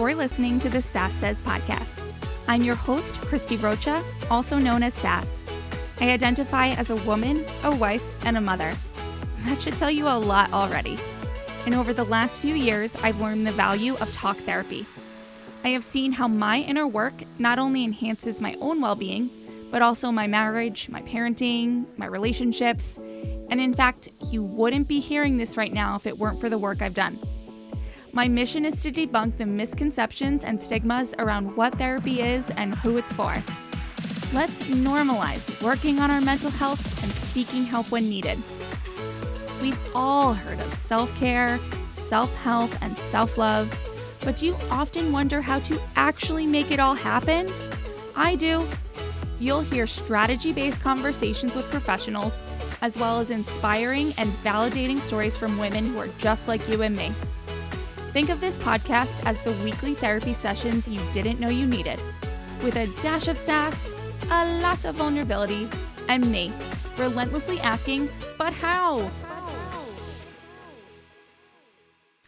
You're listening to the Sass podcast. I'm your host, Christie Rocha, also known as Sass. I identify as a woman, a wife, and a mother. That should tell you a lot already. And over the last few years, I've learned the value of talk therapy. I have seen how my inner work not only enhances my own well-being, but also my marriage, my parenting, my relationships. And in fact, you wouldn't be hearing this right now if it weren't for the work I've done. My mission is to debunk the misconceptions and stigmas around what therapy is and who it's for. Let's normalize working on our mental health and seeking help when needed. We've all heard of self-care, self-help, and self-love, but do you often wonder how to actually make it all happen? I do. You'll hear strategy-based conversations with professionals, as well as inspiring and validating stories from women who are just like you and me. Think of this podcast as the weekly therapy sessions you didn't know you needed, with a dash of sass, a lot of vulnerability, and me, relentlessly asking, but how?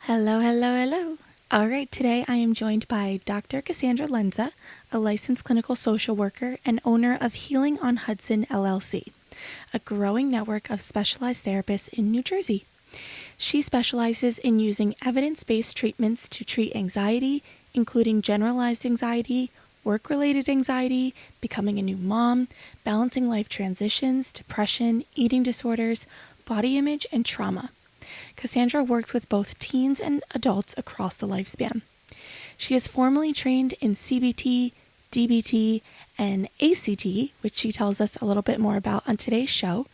Hello. All right, today I am joined by Dr. Cassandra Lenza, a licensed clinical social worker and owner of Healing on Hudson, LLC, a growing network of specialized therapists in New Jersey. She specializes in using evidence-based treatments to treat anxiety, including generalized anxiety, work-related anxiety, becoming a new mom, balancing life transitions, depression, eating disorders, body image, and trauma. Cassandra works with both teens and adults across the lifespan. She is formally trained in CBT, DBT, and ACT, which she tells us a little bit more about on today's show.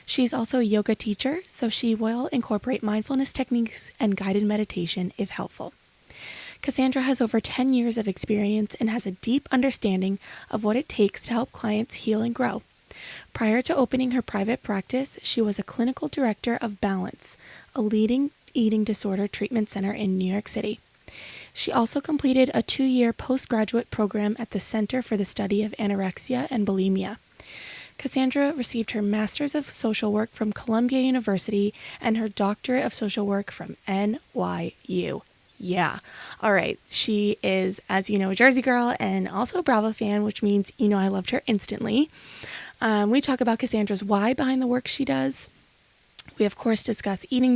She's also a yoga teacher, so she will incorporate mindfulness techniques and guided meditation if helpful. Cassandra has over 10 years of experience and has a deep understanding of what it takes to help clients heal and grow. Prior to opening her private practice, she was a clinical director of Balance, a leading eating disorder treatment center in New York City. She also completed a 2-year postgraduate program at the Center for the Study of Anorexia and Bulimia. Cassandra received her Master's of Social Work from Columbia University and her Doctorate of Social Work from NYU. Yeah. All right. She is, as you know, a Jersey girl and also a Bravo fan, which means, I loved her instantly. We talk about Cassandra's why behind the work she does. We, of course, discuss eating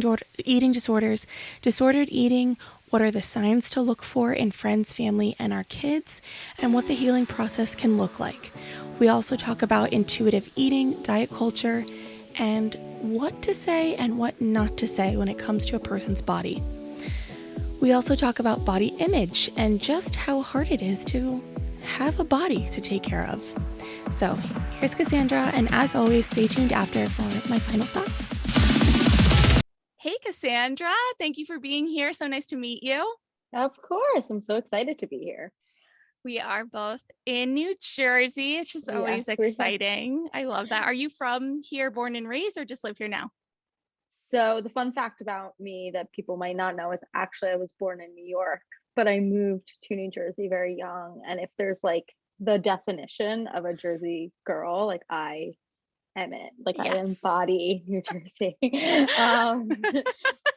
disorders, disordered eating, what are the signs to look for in friends, family, and our kids, and what the healing process can look like. We also talk about intuitive eating, diet culture, and what to say and what not to say when it comes to a person's body. We also talk about body image and just how hard it is to have a body to take care of. So here's Cassandra, and as always, stay tuned after for my final thoughts. Hey, Cassandra, thank you for being here. So nice to meet you. Of course. I'm so excited to be here. We are both in New Jersey. It's just always exciting. I love that. Are you from here, born and raised, or just live here now? So the fun fact about me that people might not know is actually I was born in New York, but I moved to New Jersey very young. And if there's like the definition of a Jersey girl, like I am it. Like yes. I embody New Jersey.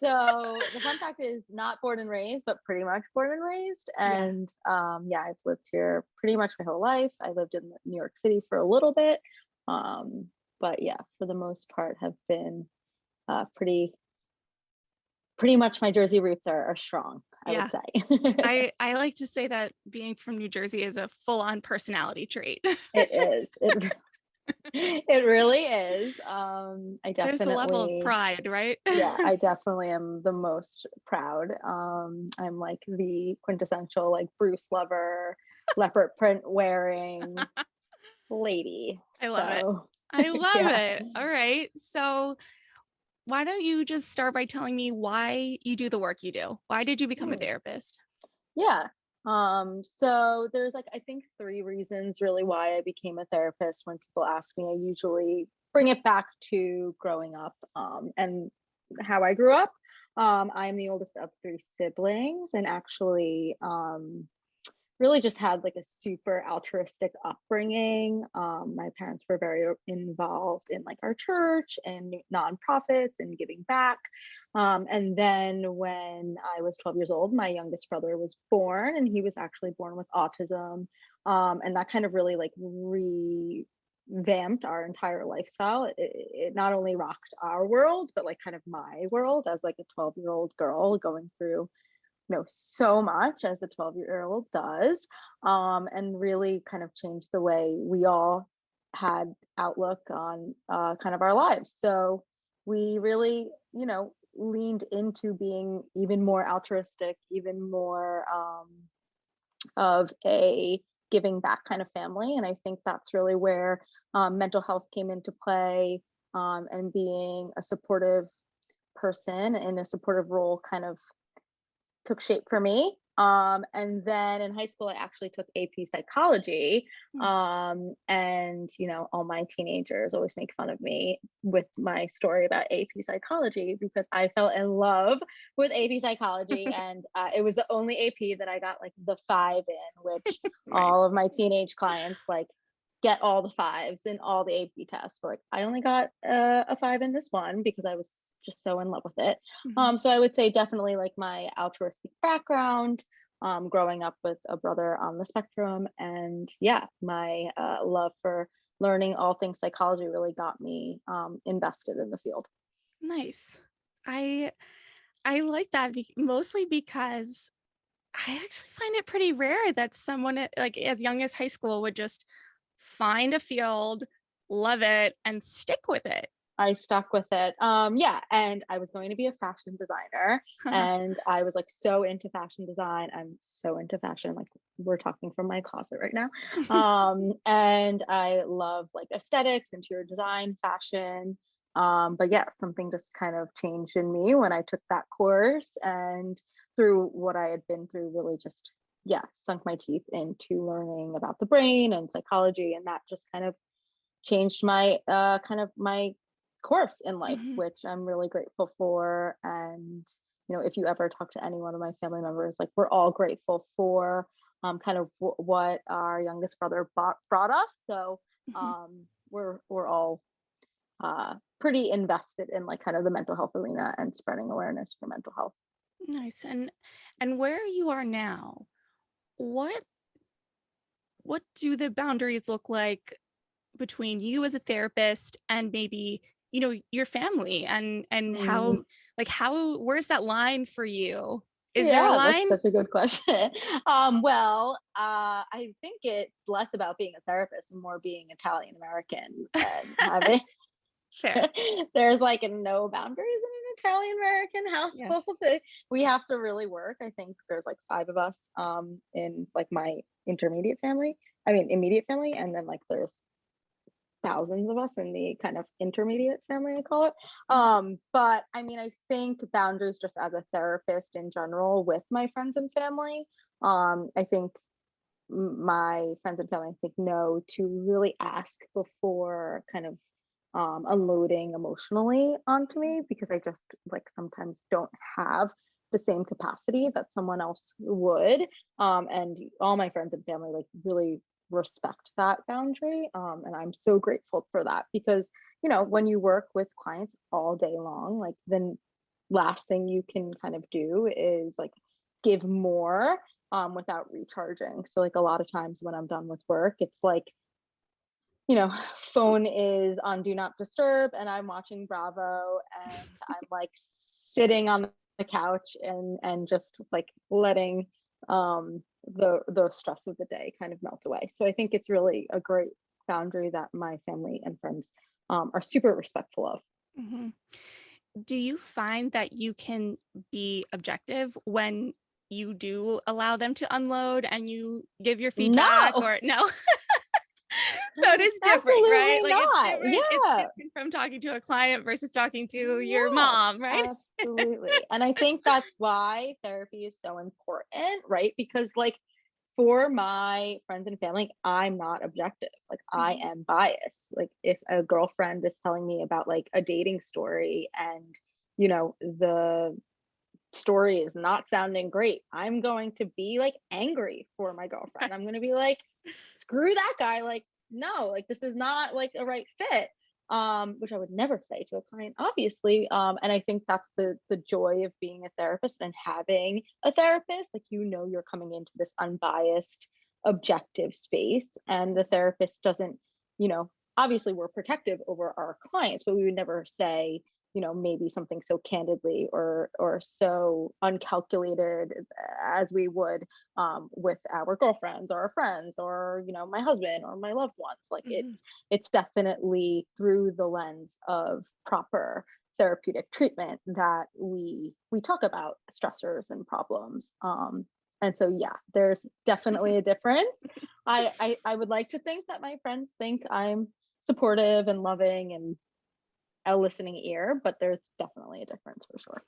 So the fun fact is not born and raised, but pretty much born and raised. And I've lived here pretty much my whole life. I lived in New York City for a little bit. But yeah, for the most part have been pretty much my Jersey roots are strong, I would say. I like to say that being from New Jersey is a full-on personality trait. It is. It really is. I definitely. There's a level of pride, right? Yeah, I definitely am the most proud. I'm like the quintessential like Bruce lover, leopard print wearing lady. I love it. I love it. All right. So why don't you just start by telling me why you do the work you do? Why did you become a therapist? Yeah. So there's like, I think 3 reasons really why I became a therapist. When people ask me, I usually bring it back to growing up, and how I grew up. I'm the oldest of 3 siblings, and actually, really just had like a super altruistic upbringing. My parents were very involved in like our church and nonprofits and giving back. And then when I was 12 years old, my youngest brother was born, and he was actually born with autism. And that kind of really like revamped our entire lifestyle. It not only rocked our world, but like kind of my world as like a 12-year-old girl going through so much as a 12-year-old does, and really kind of changed the way we all had outlook on kind of our lives. So we really leaned into being even more altruistic, even more of a giving back kind of family. And I think that's really where mental health came into play, and being a supportive person in a supportive role kind of took shape for me. And then in high school, I actually took AP psychology. And, all my teenagers always make fun of me with my story about AP psychology, because I fell in love with AP psychology. And it was the only AP that I got like the 5 in, which Right. all of my teenage clients like get all the 5s in all the AP tests. But like I only got a 5 in this one because I was just so in love with it. So I would say definitely like my altruistic background, growing up with a brother on the spectrum, and yeah, my love for learning all things psychology really got me invested in the field. Nice. I I like that mostly because I actually find it pretty rare that someone like as young as high school would just find a field, love it, and stick with it. I stuck with it. Yeah, and I was going to be a fashion designer, and I was like so into fashion design. I'm so into fashion, like we're talking from my closet right now. And I love like aesthetics, interior design, fashion. But yeah, something just kind of changed in me when I took that course, and through what I had been through, really just sunk my teeth into learning about the brain and psychology, and that just kind of changed my kind of my course in life, which I'm really grateful for. And if you ever talk to any one of my family members, like we're all grateful for kind of what our youngest brother brought us. So we're all pretty invested in like kind of the mental health arena and spreading awareness for mental health. Nice. And where you are now, what do the boundaries look like between you as a therapist and maybe your family, and how where's that line for you? Is there a Yeah, that's line? such a good question. I think it's less about being a therapist and more being Italian American and having Fair. there's like no boundaries in an Italian American household. Yes. We have to really work. I think there's like 5 of us in like my immediate family, and then like there's thousands of us in the kind of intermediate family, I call it. But I mean, I think boundaries just as a therapist in general with my friends and family. I think my friends and family, I think, know to really ask before kind of unloading emotionally onto me, because I just like sometimes don't have the same capacity that someone else would. And all my friends and family like really respect that boundary. And I'm so grateful for that, because when you work with clients all day long, like the last thing you can kind of do is like give more without recharging. So like a lot of times when I'm done with work, it's like phone is on do not disturb and I'm watching Bravo, and I'm like sitting on the couch and just like letting the stress of the day kind of melt away. So I think it's really a great boundary that my family and friends are super respectful of. Mm-hmm. Do you find that you can be objective when you do allow them to unload and you give your feedback, No, or no? So it is different, right? absolutely Like not. it's Yeah. different from talking to a client versus talking to your Yes, mom, right? absolutely. And I think that's why therapy is so important, right? Because like for my friends and family, I'm not objective. Like I Mhm. am biased. Like if a girlfriend is telling me about like a dating story, and the story is not sounding great, I'm going to be like angry for my girlfriend. I'm going to be like, screw that guy. Like, no, like this is not like a right fit. Which I would never say to a client, obviously. And I think that's the joy of being a therapist and having a therapist. Like, you're coming into this unbiased, objective space, and the therapist doesn't, obviously we're protective over our clients, but we would never say, maybe something so candidly or so uncalculated as we would with our girlfriends or our friends or my husband or my loved ones. Like, it's definitely through the lens of proper therapeutic treatment that we talk about stressors and problems. And so, yeah, there's definitely a difference. I would like to think that my friends think I'm supportive and loving and a listening ear, but there's definitely a difference for sure.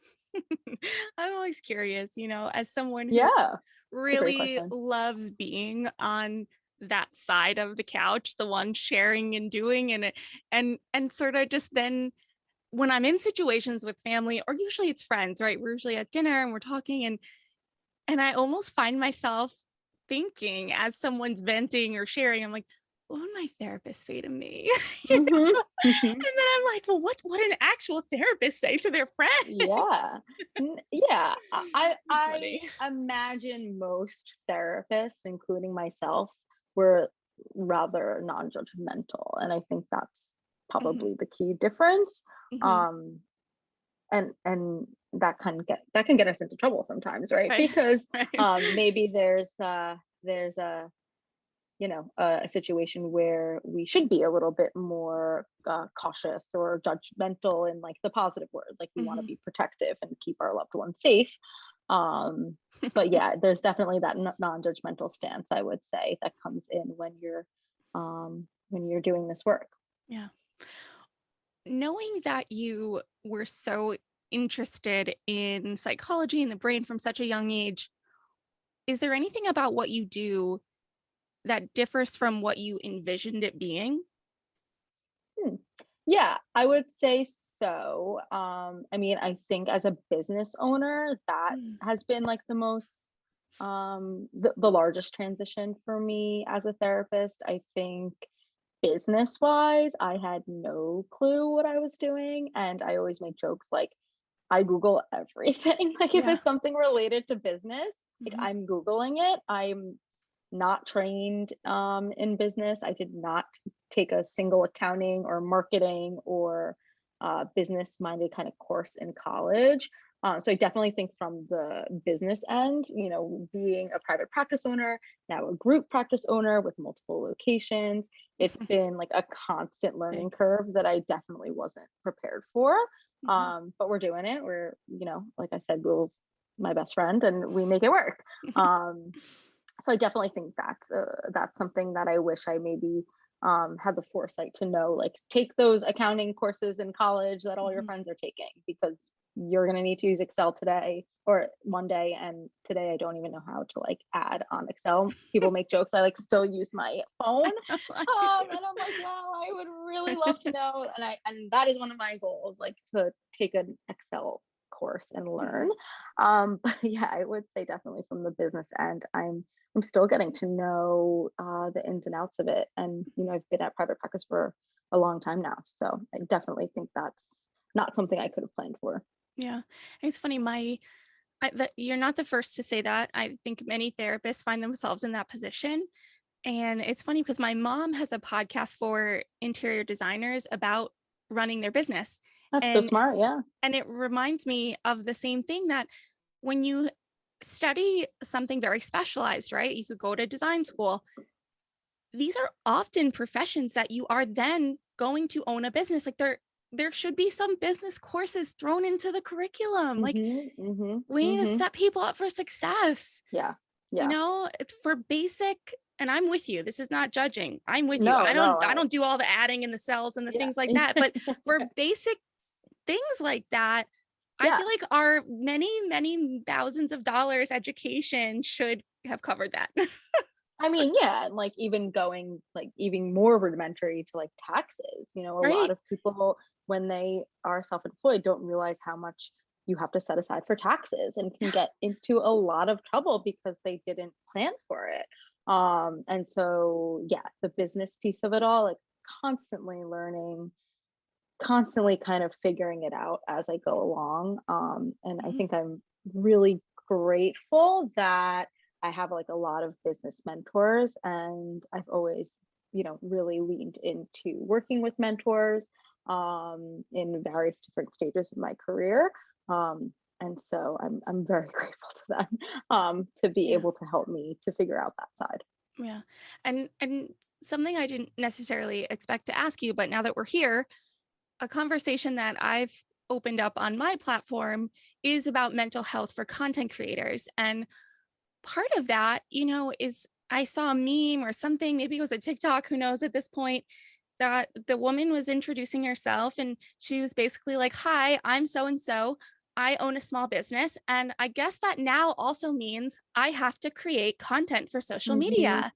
I'm always curious, as someone who Yeah, it's a great really question. loves being on that side of the couch, the one sharing and doing and sort of just then when I'm in situations with family, or usually it's friends, right? We're usually at dinner and we're talking and I almost find myself thinking as someone's venting or sharing, I'm like, what would my therapist say to me? You know? Mm-hmm. Mm-hmm. And then I'm like, well, what would an actual therapist say to their friend? Yeah. Yeah. It's I funny. imagine most therapists, including myself, were rather non-judgmental. And I think that's Mhm, probably the key difference. mhm. Um, and that can get us into trouble sometimes, right? Right, Because right. maybe there's a situation where we should be a little bit more cautious or judgmental in like the positive word, like we want to Mhm. be protective and keep our loved ones safe. um but yeah, there's definitely that non-judgmental stance, I would say, that comes in when you're doing this work. Yeah. Knowing that you were so interested in psychology and the brain from such a young age, is there anything about what you do that differs from what you envisioned it being? Hmm. Yeah, I would say so. I mean, I think as a business owner, that Mm, has been like the largest transition for me as a therapist. I think business wise, I had no clue what I was doing. And I always make jokes like, I Google everything. Like, if yeah. it's something related to business, like Mhm, I'm Googling it. I'm not trained in business. I did not take a single accounting or marketing or business minded kind of course in college. So I definitely think from the business end, being a private practice owner, now a group practice owner with multiple locations, it's been like a constant learning big. curve that I definitely wasn't prepared for. Mhm. But we're doing it. Like I said, Google's my best friend and we make it work. Um, so I definitely think that's something that I wish I maybe had the foresight to know. Like, take those accounting courses in college that all your Mhm. friends are taking, because you're going to need to use Excel today or one day. And today I don't even know how to like add on Excel. People make jokes. I like still use my phone, I know, I do too. and I'm like, wow, I would really love to know. And that is one of my goals, like to take an Excel course and learn. Mhm. But yeah, I would say definitely from the business end, I'm still getting to know the ins and outs of it. And, I've been at private practice for a long time now. So I definitely think that's not something I could have planned for. Yeah. It's funny, you're not the first to say that. I think many therapists find themselves in that position. And it's funny because my mom has a podcast for interior designers about running their business. That's so And smart. Yeah. and it reminds me of the same thing, that when you study something very specialized, right? You could go to design school. These are often professions that you are then going to own a business. Like, there should be some business courses thrown into the curriculum. Like, Mm-hmm. Mm-hmm. we need to Mm-hmm. set people up for success. Yeah. Yeah. It's for basic, and I'm with you. This is not judging. I'm with you. No, I no. don't I don't do all the adding in the cells and the Yeah. things like that, but for basic things like that, I Yeah. feel like our many, many thousands of dollars education should have covered that. I mean, yeah, and like even going like even more rudimentary to like taxes, a lot Right. of people when they are self-employed don't realize how much you have to set aside for taxes and can get into a lot of trouble because they didn't plan for it. And so, yeah, the business piece of it all, like constantly learning, constantly kind of figuring it out as I go along. And I Mhm. think I'm really grateful that I have like a lot of business mentors, and I've always, really leaned into working with mentors in various different stages of my career. And so I'm very grateful to them to be Yeah. able to help me to figure out that side. Yeah. And something I didn't necessarily expect to ask you, but now that we're here, a conversation that I've opened up on my platform is about mental health for content creators. And part of that, is I saw a meme or something, maybe it was a TikTok, who knows at this point, that the woman was introducing herself and she was basically like, "Hi, I'm so and so. I own a small business. And I guess that now also means I have to create content for social Hmm. media."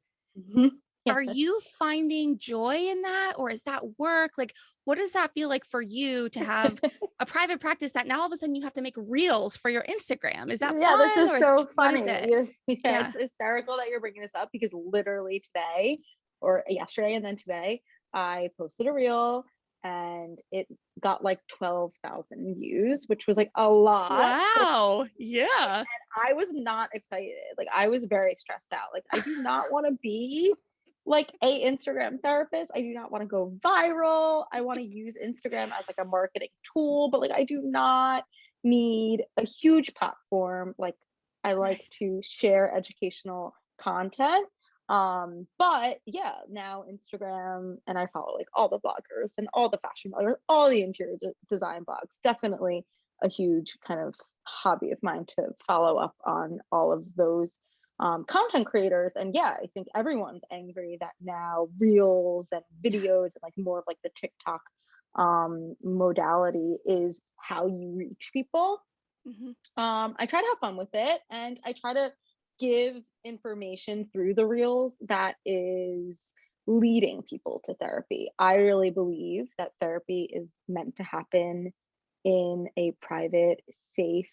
Hmm. Yeah. Are you finding joy in that, or is that work? Like, what does that feel like for you to have a private practice that now all of a sudden you have to make reels for your Instagram? Is that Yeah, this fun, is or so what is funny. it? Yeah, Yeah. it's hysterical that you're bringing this up because literally today or yesterday and then today, I posted a reel and it got like 12,000 views, which was like a lot. Like, Wow. Yeah. I was not excited. Like, I was very stressed out. Like, I do not want to be like a Instagram therapist. I do not want to go viral. I want to use Instagram as like a marketing tool, but like I do not need a huge platform. Like, I like Right. to share educational content. But yeah, now Instagram, and I follow like all the bloggers and all the fashion bloggers, all the interior design blogs. Definitely a huge kind of hobby of mine to follow up on all of those content creators. And yeah, I think everyone's angry that now reels and Yeah. videos and like more of like the TikTok modality is how you reach people. Hmm. I try to have fun with it, and I try to give information through the reels that is leading people to therapy. I really believe that therapy is meant to happen in a private, safe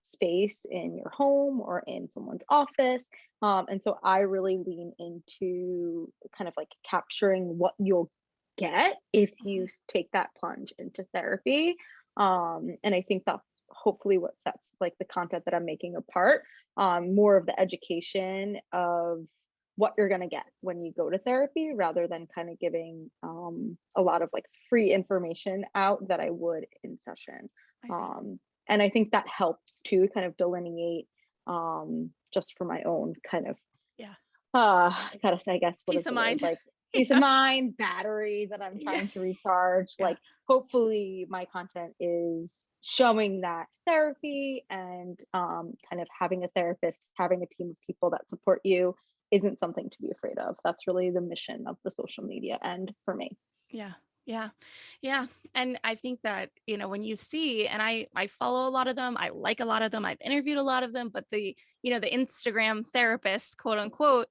space in your home or in someone's office. And so I really lean into kind of like capturing what you'll get if you Hmm. take that plunge into therapy. And I think that's hopefully what sets like the content that I'm making apart. More of the education of what you're going to get when you go to therapy rather than kind of giving a lot of like free information out that I would in session. I see. And I think that helps to kind of delineate just for my own kind of Yeah. I gotta say, I guess, what Peace is of the word, mind. like peace of Yeah. mind battery that I'm Yeah. trying to recharge. Yeah. Like, hopefully my content is showing that therapy and kind of having a therapist, having a team of people that support you isn't something to be afraid of. That's really the mission of the social media and for me. Yeah. Yeah. Yeah. And I think that, when you see, and I follow a lot of them, I like a lot of them, I've interviewed a lot of them, but the Instagram therapists, quote unquote,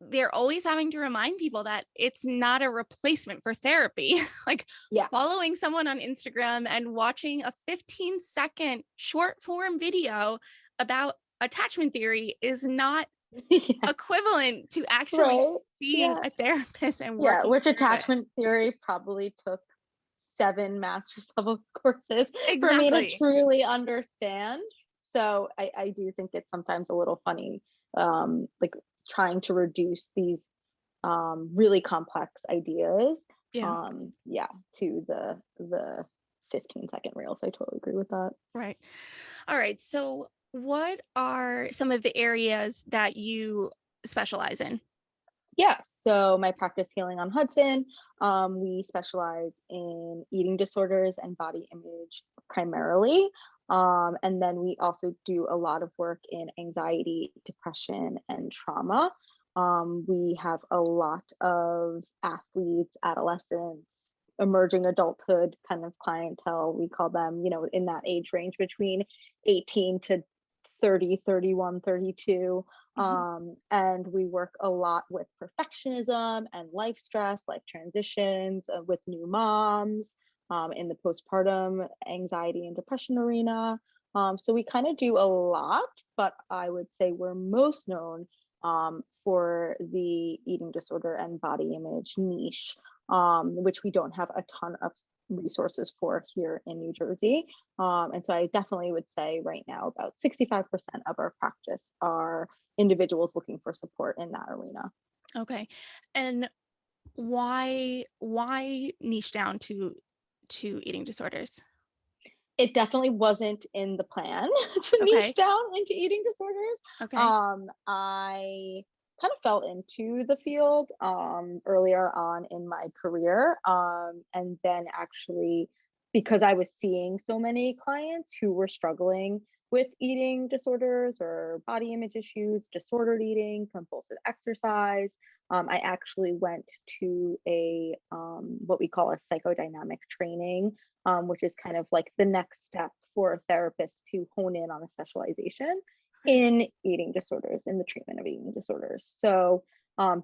they're always having to remind people that it's not a replacement for therapy. Like, Yeah. following someone on Instagram and watching a 15-second short form video about attachment theory is not Yeah. equivalent to actually Right. seeing Yeah. a therapist and Yeah. working Which through it. attachment theory probably took 7 master's level courses for me to Exactly. truly understand. So I do think it's sometimes a little funny, like trying to reduce these really complex ideas, Yeah. yeah, to the 15-second reels. I totally agree with that. Right. All right. So, what are some of the areas that you specialize in? Yeah, so my practice Healing on Hudson, we specialize in eating disorders and body image primarily. And then we also do a lot of work in anxiety, depression, and trauma. We have a lot of athletes, adolescents, emerging adulthood kind of clientele. We call them, in that age range between 18 to 30, 31, 32. Mhm. And we work a lot with perfectionism and life stress, life transitions, with new moms. in the postpartum anxiety and depression arena. So we kind of do a lot, but I would say we're most known for the eating disorder and body image niche, which we don't have a ton of resources for here in New Jersey. And so I definitely would say right now about 65% of our practice are individuals looking for support in that arena. Okay. And why niche down to eating disorders? It definitely wasn't in the plan to Okay. niche down into eating disorders. Okay. I kind of fell into the field earlier on in my career. And then actually, because I was seeing so many clients who were struggling with eating disorders or body image issues, disordered eating, compulsive exercise, I actually went to a what we call a psychodynamic training, which is kind of like the next step for a therapist to hone in on a specialization in eating disorders, in the treatment of eating disorders. So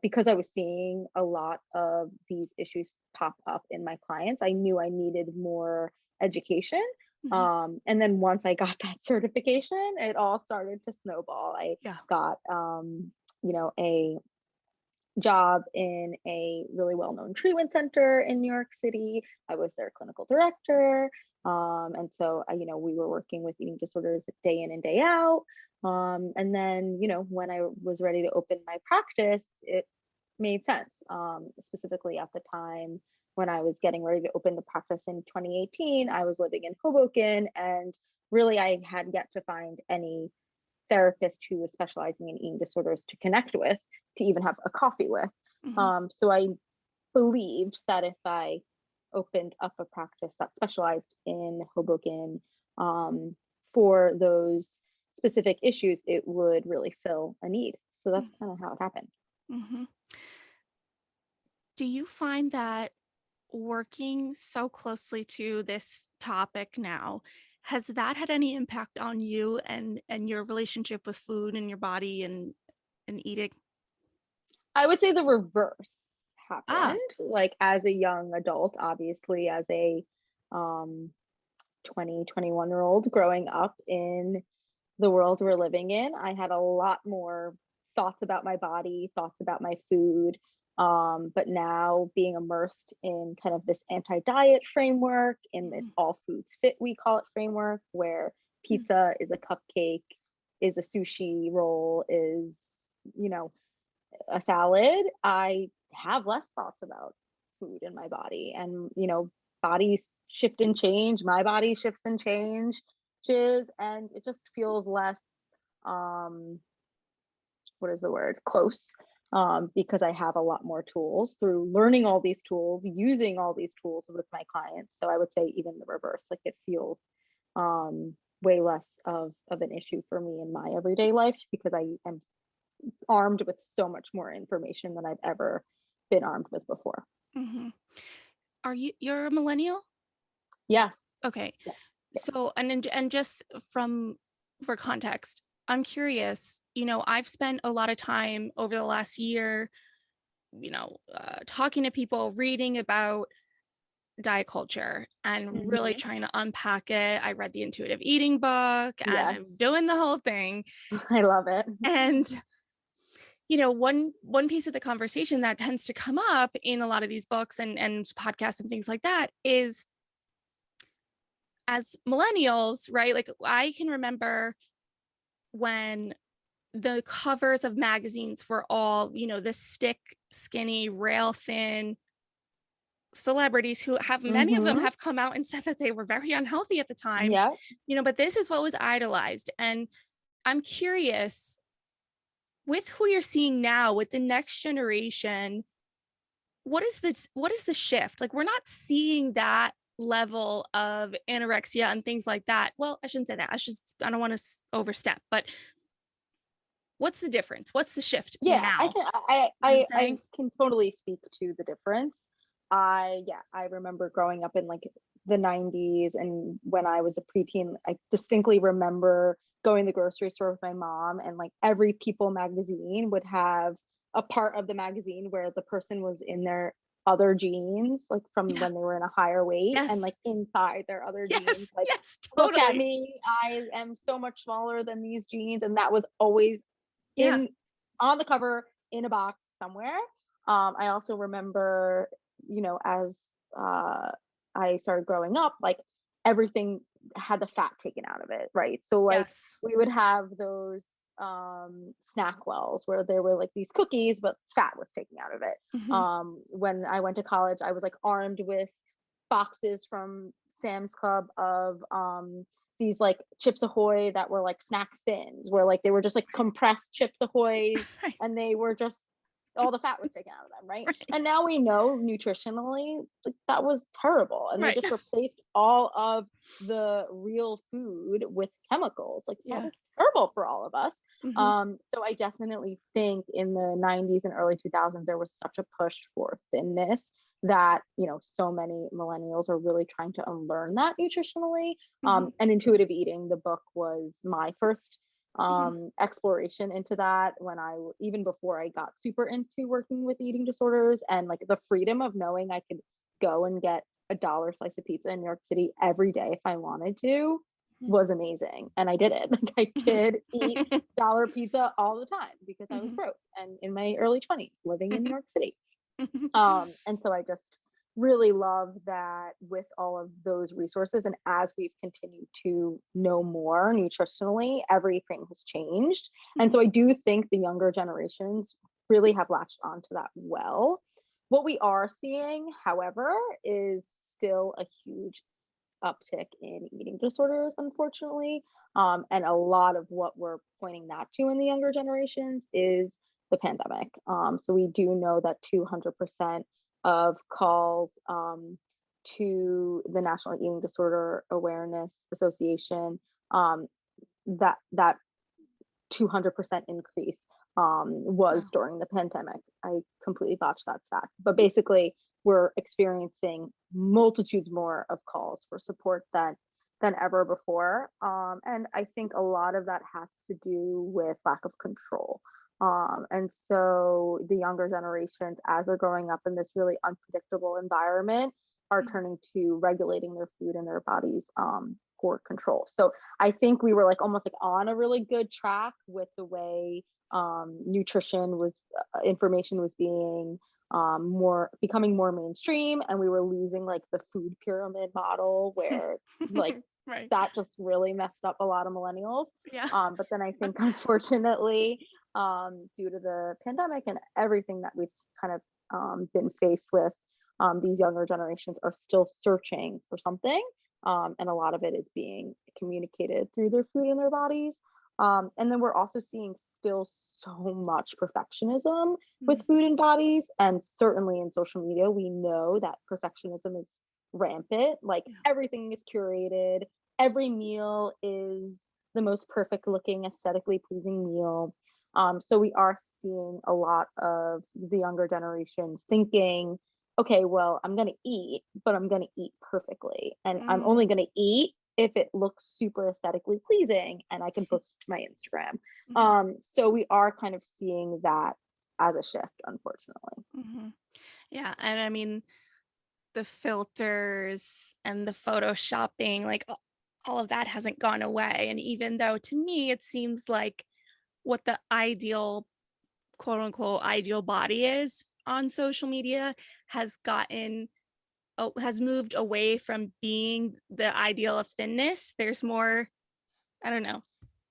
because I was seeing a lot of these issues pop up in my clients, I knew I needed more education. Mhm. And then once I got that certification, it all started to snowball. I Yeah. got, a job in a really well-known treatment center in New York City. I was their clinical director. And so, we were working with eating disorders day in and day out. And then, when I was ready to open my practice, it made sense. Specifically at the time when I was getting ready to open the practice in 2018, I was living in Hoboken, and really I had yet to find any therapist who was specializing in eating disorders to connect with, to even have a coffee with. Mhm. So I believed that if I opened up a practice that specialized in Hoboken for those specific issues, it would really fill a need. So that's kind of how it happened. Mhm. Do you find that working so closely to this topic now, has that had any impact on you and your relationship with food and your body and eating? I would say the reverse Ah. happened. Like as a young adult, obviously, as a um, 20, 21-year old growing up in the world we're living in, I had a lot more thoughts about my body, thoughts about my food. But now being immersed in kind of this anti-diet framework, in this Mhm. all foods fit, we call it, framework, where Mm. pizza is a cupcake, is a sushi roll, is, you know, a salad, I have less thoughts about food in my body. And, bodies shift and change. My body shifts and changes, and it just feels less, um, what is the word? Close. Because I have a lot more tools through learning all these tools, using all these tools with my clients. So I would say even the reverse, like it feels way less of an issue for me in my everyday life, because I am armed with so much more information than I've ever been armed with before. Mhm. You're a millennial? Yes. Okay. Yes. Yes. So, and just for context, I'm curious, I've spent a lot of time over the last year, talking to people, reading about diet culture and really Hmm. trying to unpack it. I read the intuitive eating book and Yes. I'm doing the whole thing. I love it. And one piece of the conversation that tends to come up in a lot of these books and podcasts and things like that is, as millennials, right? Like I can remember when the covers of magazines were all, the stick, skinny, rail thin celebrities who have, many of them Hmm. have come out and said that they were very unhealthy at the time, Yep. but this is what was idolized. And I'm curious, with who you're seeing now, with the next generation, what is the shift? Like, we're not seeing that level of anorexia and things like that. Well, I shouldn't say that. I don't want to overstep, but what's the difference? What's the shift Yeah, I now? can You know what I'm I saying? can totally speak to the difference. I remember growing up in like the 90s, and when I was a preteen, I distinctly remember going to the grocery store with my mom, and like every People magazine would have a part of the magazine where the person was in their other jeans, like from Yeah. when they were in a higher weight, and Yes. like inside their other jeans, Yes. like, Yes. look at Totally. me, I am so much smaller than these jeans. And that was always Yeah. in on the cover in a box somewhere. I also remember, as I started growing up, like everything had the fat taken out of it, right? So like Yes. we would have those snack wells where there were like these cookies, but fat was taken out of it. Hmm. When I went to college, I was like armed with boxes from Sam's Club of these like Chips Ahoy that were like snack thins, where like they were just like compressed Chips Ahoy, Right. and they were just all the fat was taken out of them, right? Right. And now we know nutritionally, like, that was terrible, and they Right. just replaced all of the real food with chemicals. Like that Yeah. was terrible for all of us. Hmm. So I definitely think in the 90s and early 2000s there was such a push for thinness that, so many millennials are really trying to unlearn that nutritionally. Hmm. And intuitive eating, the book, was my first Hmm. exploration into that, when even before I got super into working with eating disorders, and like the freedom of knowing I could go and get a dollar slice of pizza in New York City every day if I wanted to, was amazing. And I did it. Like I Hmm. did eat dollar pizza all the time because I was Hmm. broke and in my early 20s living in New Hmm. York City. And so I just really love that with all of those resources, and as we've continued to know more nutritionally, everything has changed. And so I do think the younger generations really have latched onto that well. What we are seeing, however, is still a huge uptick in eating disorders, unfortunately. And a lot of what we're pointing that to in the younger generations is the pandemic. So we do know that 200% of calls to the National Eating Disorder Awareness Association, um, that 200% increase was Wow. during the pandemic. I completely botched that stat, but basically, we're experiencing multitudes more of calls for support than ever before. And I think a lot of that has to do with lack of control. And so the younger generations, as they're growing up in this really unpredictable environment, are Mhm. turning to regulating their food and their bodies for control. So I think we were like almost like on a really good track with the way nutrition was information was being more becoming more mainstream, and we were losing like the food pyramid model where like Right. that just really messed up a lot of millennials. Yeah. But then I think unfortunately, due to the pandemic and everything that we've kind of been faced with, these younger generations are still searching for something, and a lot of it is being communicated through their food and their bodies. And then we're also seeing still so much perfectionism with Mhm. food and bodies. And certainly in social media, we know that perfectionism is rampant. Like Yeah. everything is curated, every meal is the most perfect looking, aesthetically pleasing meal. So we are seeing a lot of the younger generations thinking, okay, well, I'm going to eat, but I'm going to eat perfectly. And I'm Mm. only going to eat if it looks super aesthetically pleasing and I can post it to my Instagram. Mhm. So we are kind of seeing that as a shift, unfortunately. Mhm. Yeah, and I mean, the filters and the photoshopping, like, all of that hasn't gone away, and even though to me it seems like what the ideal, quote, unquote, "ideal body" is on social media has gotten has moved away from being the ideal of thinness. There's more, I don't know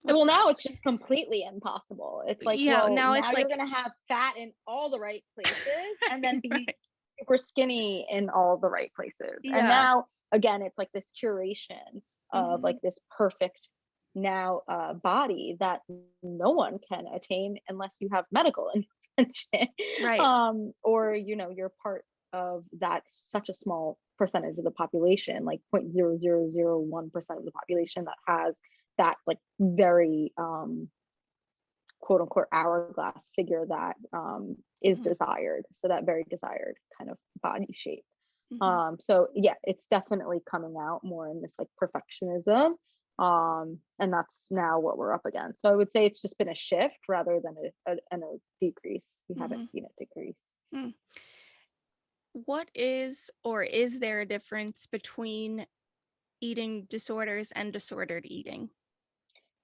what Well, the now it's just completely impossible. It's like, yeah, well, now now it's you're like going to have fat in all the right places and then be right. super skinny in all the right places. And Yeah. now, again, it's like this curation of like Mhm. this perfect now body that no one can attain unless you have medical intervention, Right. or, you're part of that such a small percentage of the population, like 0.0001% of the population that has that like very quote unquote hourglass figure that is Mhm. desired. So that very desired kind of body shape. Mhm. So yeah, it's definitely coming out more in this like perfectionism. And that's now what we're up against. So I would say it's just been a shift rather than a decrease. We haven't Mhm. seen it decrease. Mm. what is or is there a difference between eating disorders and disordered eating?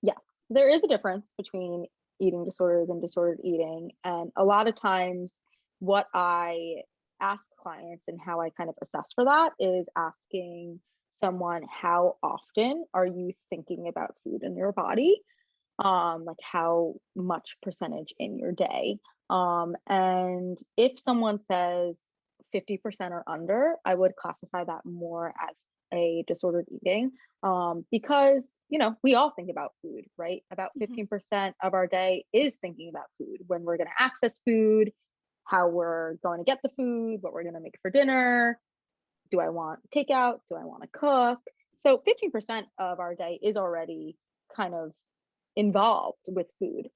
Yes, there is a difference between eating disorders and disordered eating. And a lot of times, what I ask clients and how I kind of assess for that is asking someone, how often are you thinking about food in your body? Like how much percentage in your day. And if someone says 50% or under, I would classify that more as a disordered eating, because we all think about food, right? About Mhm. 15% of our day is thinking about food, when we're going to access food, how we're going to get the food, what we're going to make for dinner. Do I want takeout? Do I want to cook? So 15% of our day is already kind of involved with food.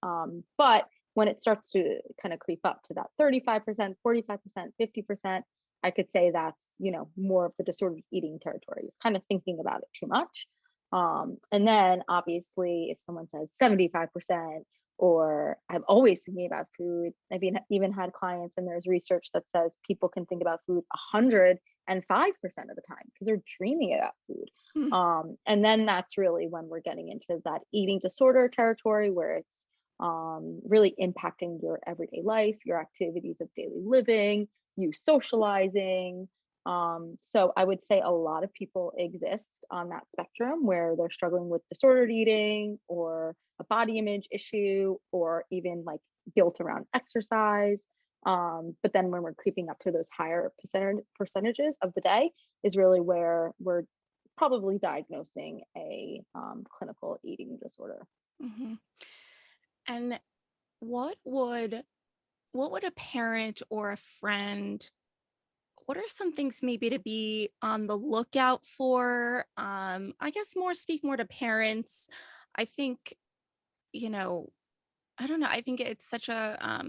But when it starts to kind of creep up to that 35%, 45%, 50%, I could say that's, more of the disordered eating territory. You're kind of thinking about it too much. And then obviously, if someone says 75%, or I'm always thinking about food, I've even had clients, and there's research that says people can think about food 105% of the time because they're dreaming about food. Mm. And then that's really when we're getting into that eating disorder territory, where it's really impacting your everyday life, your activities of daily living, you socializing. So I would say a lot of people exist on that spectrum where they're struggling with disordered eating, or a body image issue, or even like guilt around exercise. But then when we're creeping up to those higher percentages of the day is really where we're probably diagnosing a clinical eating disorder. Mhm. And what would what would a parent or a friend, what are some things maybe to be on the lookout for? I guess speak more to parents. I think, you know, I don't know. I think it's such a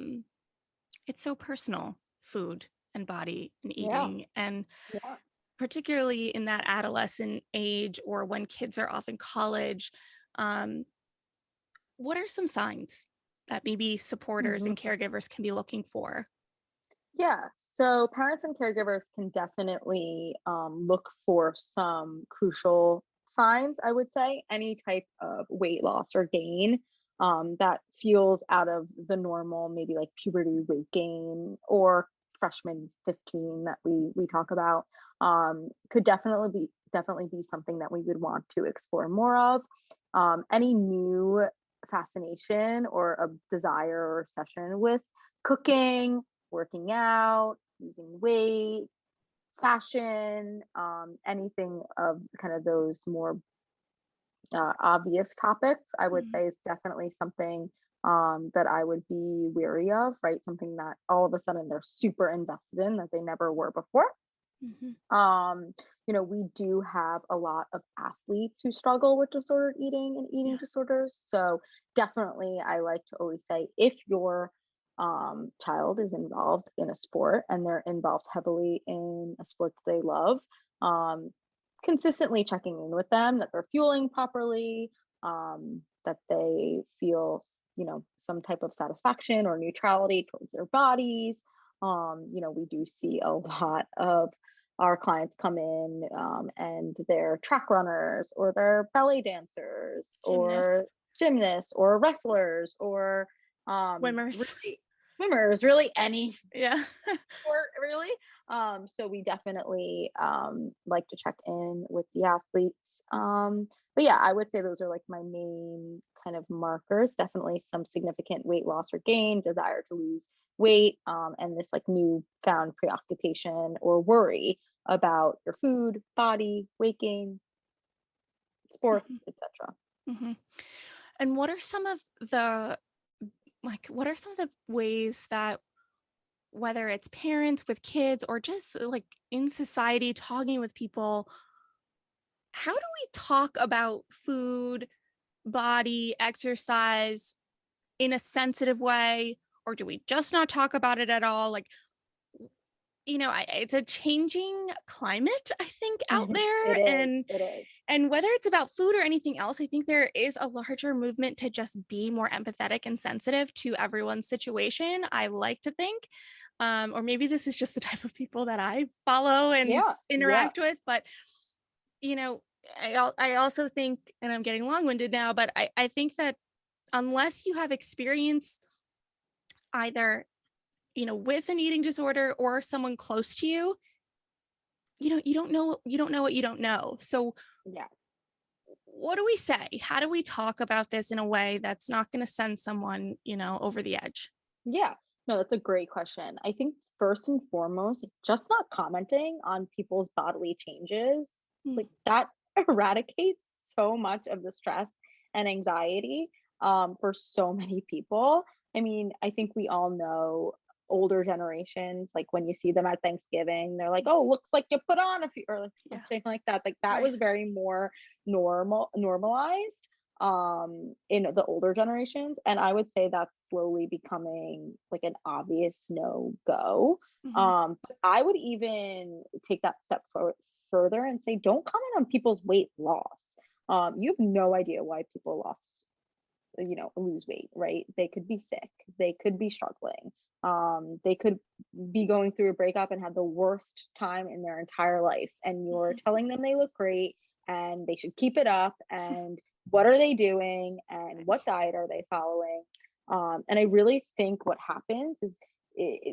it's so personal, food and body and Yeah, eating. And yeah. particularly in that adolescent age or when kids are off in college, um, what are some signs that maybe supporters Mhm. and caregivers can be looking for? Yeah, so parents and caregivers can definitely look for some crucial signs, I would say. Any type of weight loss or gain that feels out of the normal, maybe like puberty weight gain, or freshman 15 that we talk about, could definitely be something that we would want to explore more of. Any new fascination or a desire or obsession with cooking, working out, losing weight, fashion, anything of kind of those more obvious topics, I would Mhm. say is definitely something that I would be weary of, right? Something that all of a sudden they're super invested in that they never were before. Mhm. Um, we do have a lot of athletes who struggle with disordered eating and eating Yeah. disorders. So definitely, I like to always say, if your child is involved in a sport and they're involved heavily in a sport that they love, um, consistently checking in with them that they're fueling properly, that they feel, some type of satisfaction or neutrality towards their bodies. We do see a lot of our clients come in, and they're track runners, or they're ballet dancers, or Gymnasts, gymnasts, or wrestlers, or swimmers. really swimmers, really any Yeah. sport, really. So we definitely like to check in with the athletes. But yeah, I would say those are like my main kind of markers. Definitely some significant weight loss or gain, desire to lose weight, and this like new found preoccupation or worry about your food, body, weight gain, sports, Mhm. etc. Mhm. And what are some of the ways that, whether it's parents with kids or just like in society talking with people, how do we talk about food, body, exercise in a sensitive way? Or do we just not talk about it at all? Like, it's a changing climate, I think, out It there. is. And It is. whether it's about food or anything else, I think there is a larger movement to just be more empathetic and sensitive to everyone's situation. I like to think. Or maybe this is just the type of people that I follow and Yeah. Yeah. interact with. But, you know, I also think, and I'm getting long-winded now, but I think that unless you have experience either, with an eating disorder or someone close to you, you don't know what you don't know. So Yeah. what do we say? How do we talk about this in a way that's not going to send someone, over the edge? Yeah. No, that's a great question. I think first and foremost, just not commenting on people's bodily changes, Mm, like that eradicates so much of the stress and anxiety for so many people. I mean, I think we all know older generations, like when you see them at Thanksgiving, they're like, "Oh, looks like you put on a few," or like yeah. something like that. Like that Right. was very more normalized in the older generations, and I would say that's slowly becoming like an obvious no go. Hmm. But I would even take that step further and say don't comment on people's weight loss. You have no idea why people lost, lose weight, right? They could be sick, they could be struggling, they could be going through a breakup and had the worst time in their entire life, and you're Hmm. telling them they look great and they should keep it up, and what are they doing and what diet are they following? And I really think what happens is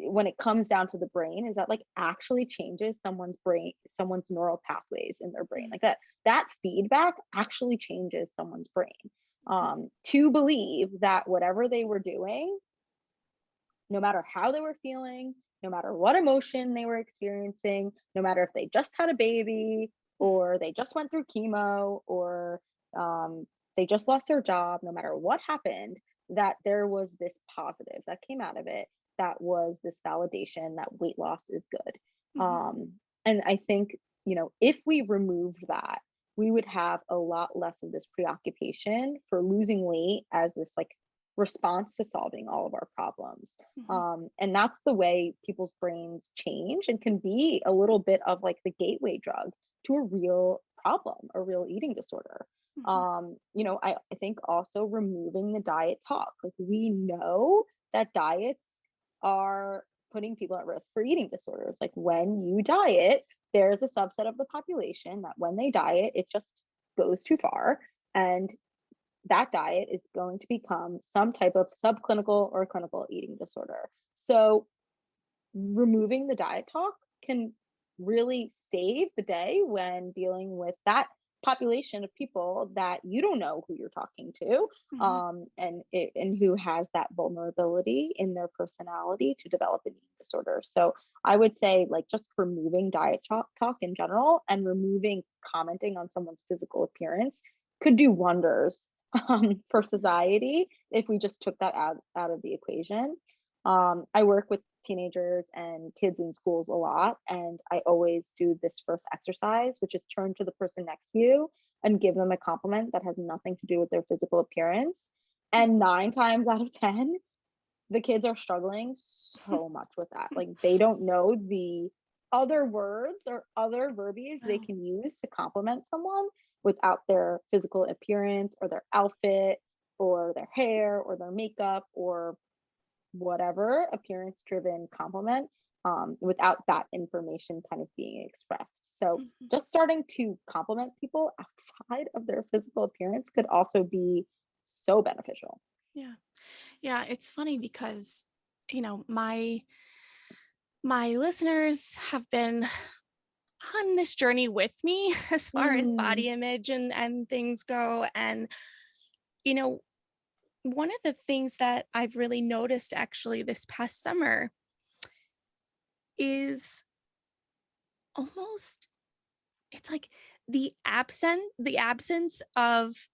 when it comes down to the brain is that like actually changes someone's neural pathways in their brain, like that feedback actually changes someone's brain, to believe that whatever they were doing, no matter how they were feeling, no matter what emotion they were experiencing, no matter if they just had a baby or they just went through chemo or um, they just lost their job, no matter what happened, that there was this positive that came out of it, that was this validation that weight loss is good. Hmm. And I think, if we removed that, we would have a lot less of this preoccupation for losing weight as this like response to solving all of our problems. Hmm. And that's the way people's brains change and can be a little bit of like the gateway drug to a real problem, a real eating disorder. Hmm. I think also removing the diet talk. Like we know that diets are putting people at risk for eating disorders. Like when you diet, there's a subset of the population that when they diet, it just goes too far. And that diet is going to become some type of subclinical or clinical eating disorder. So removing the diet talk can really save the day when dealing with that population of people that you don't know who you're talking to, Hmm. and who has that vulnerability in their personality to develop an eating disorder. So I would say like just removing diet talk in general and removing commenting on someone's physical appearance could do wonders for society if we just took that out of the equation. I work with teenagers and kids in schools a lot, and I always do this first exercise, which is turn to the person next to you and give them a compliment that has nothing to do with their physical appearance. And 9 times out of 10, the kids are struggling so much with that. Like they don't know the other words or other verbiage they Wow. can use to compliment someone without their physical appearance or their outfit or their hair or their makeup or whatever appearance driven compliment, without that information kind of being expressed. So Mhm. just starting to compliment people outside of their physical appearance could also be so beneficial. Yeah. Yeah. It's funny because, my listeners have been on this journey with me as far as Mm, body image and things go. And, you know, one of the things that I've really noticed actually this past summer is almost it's like the absence of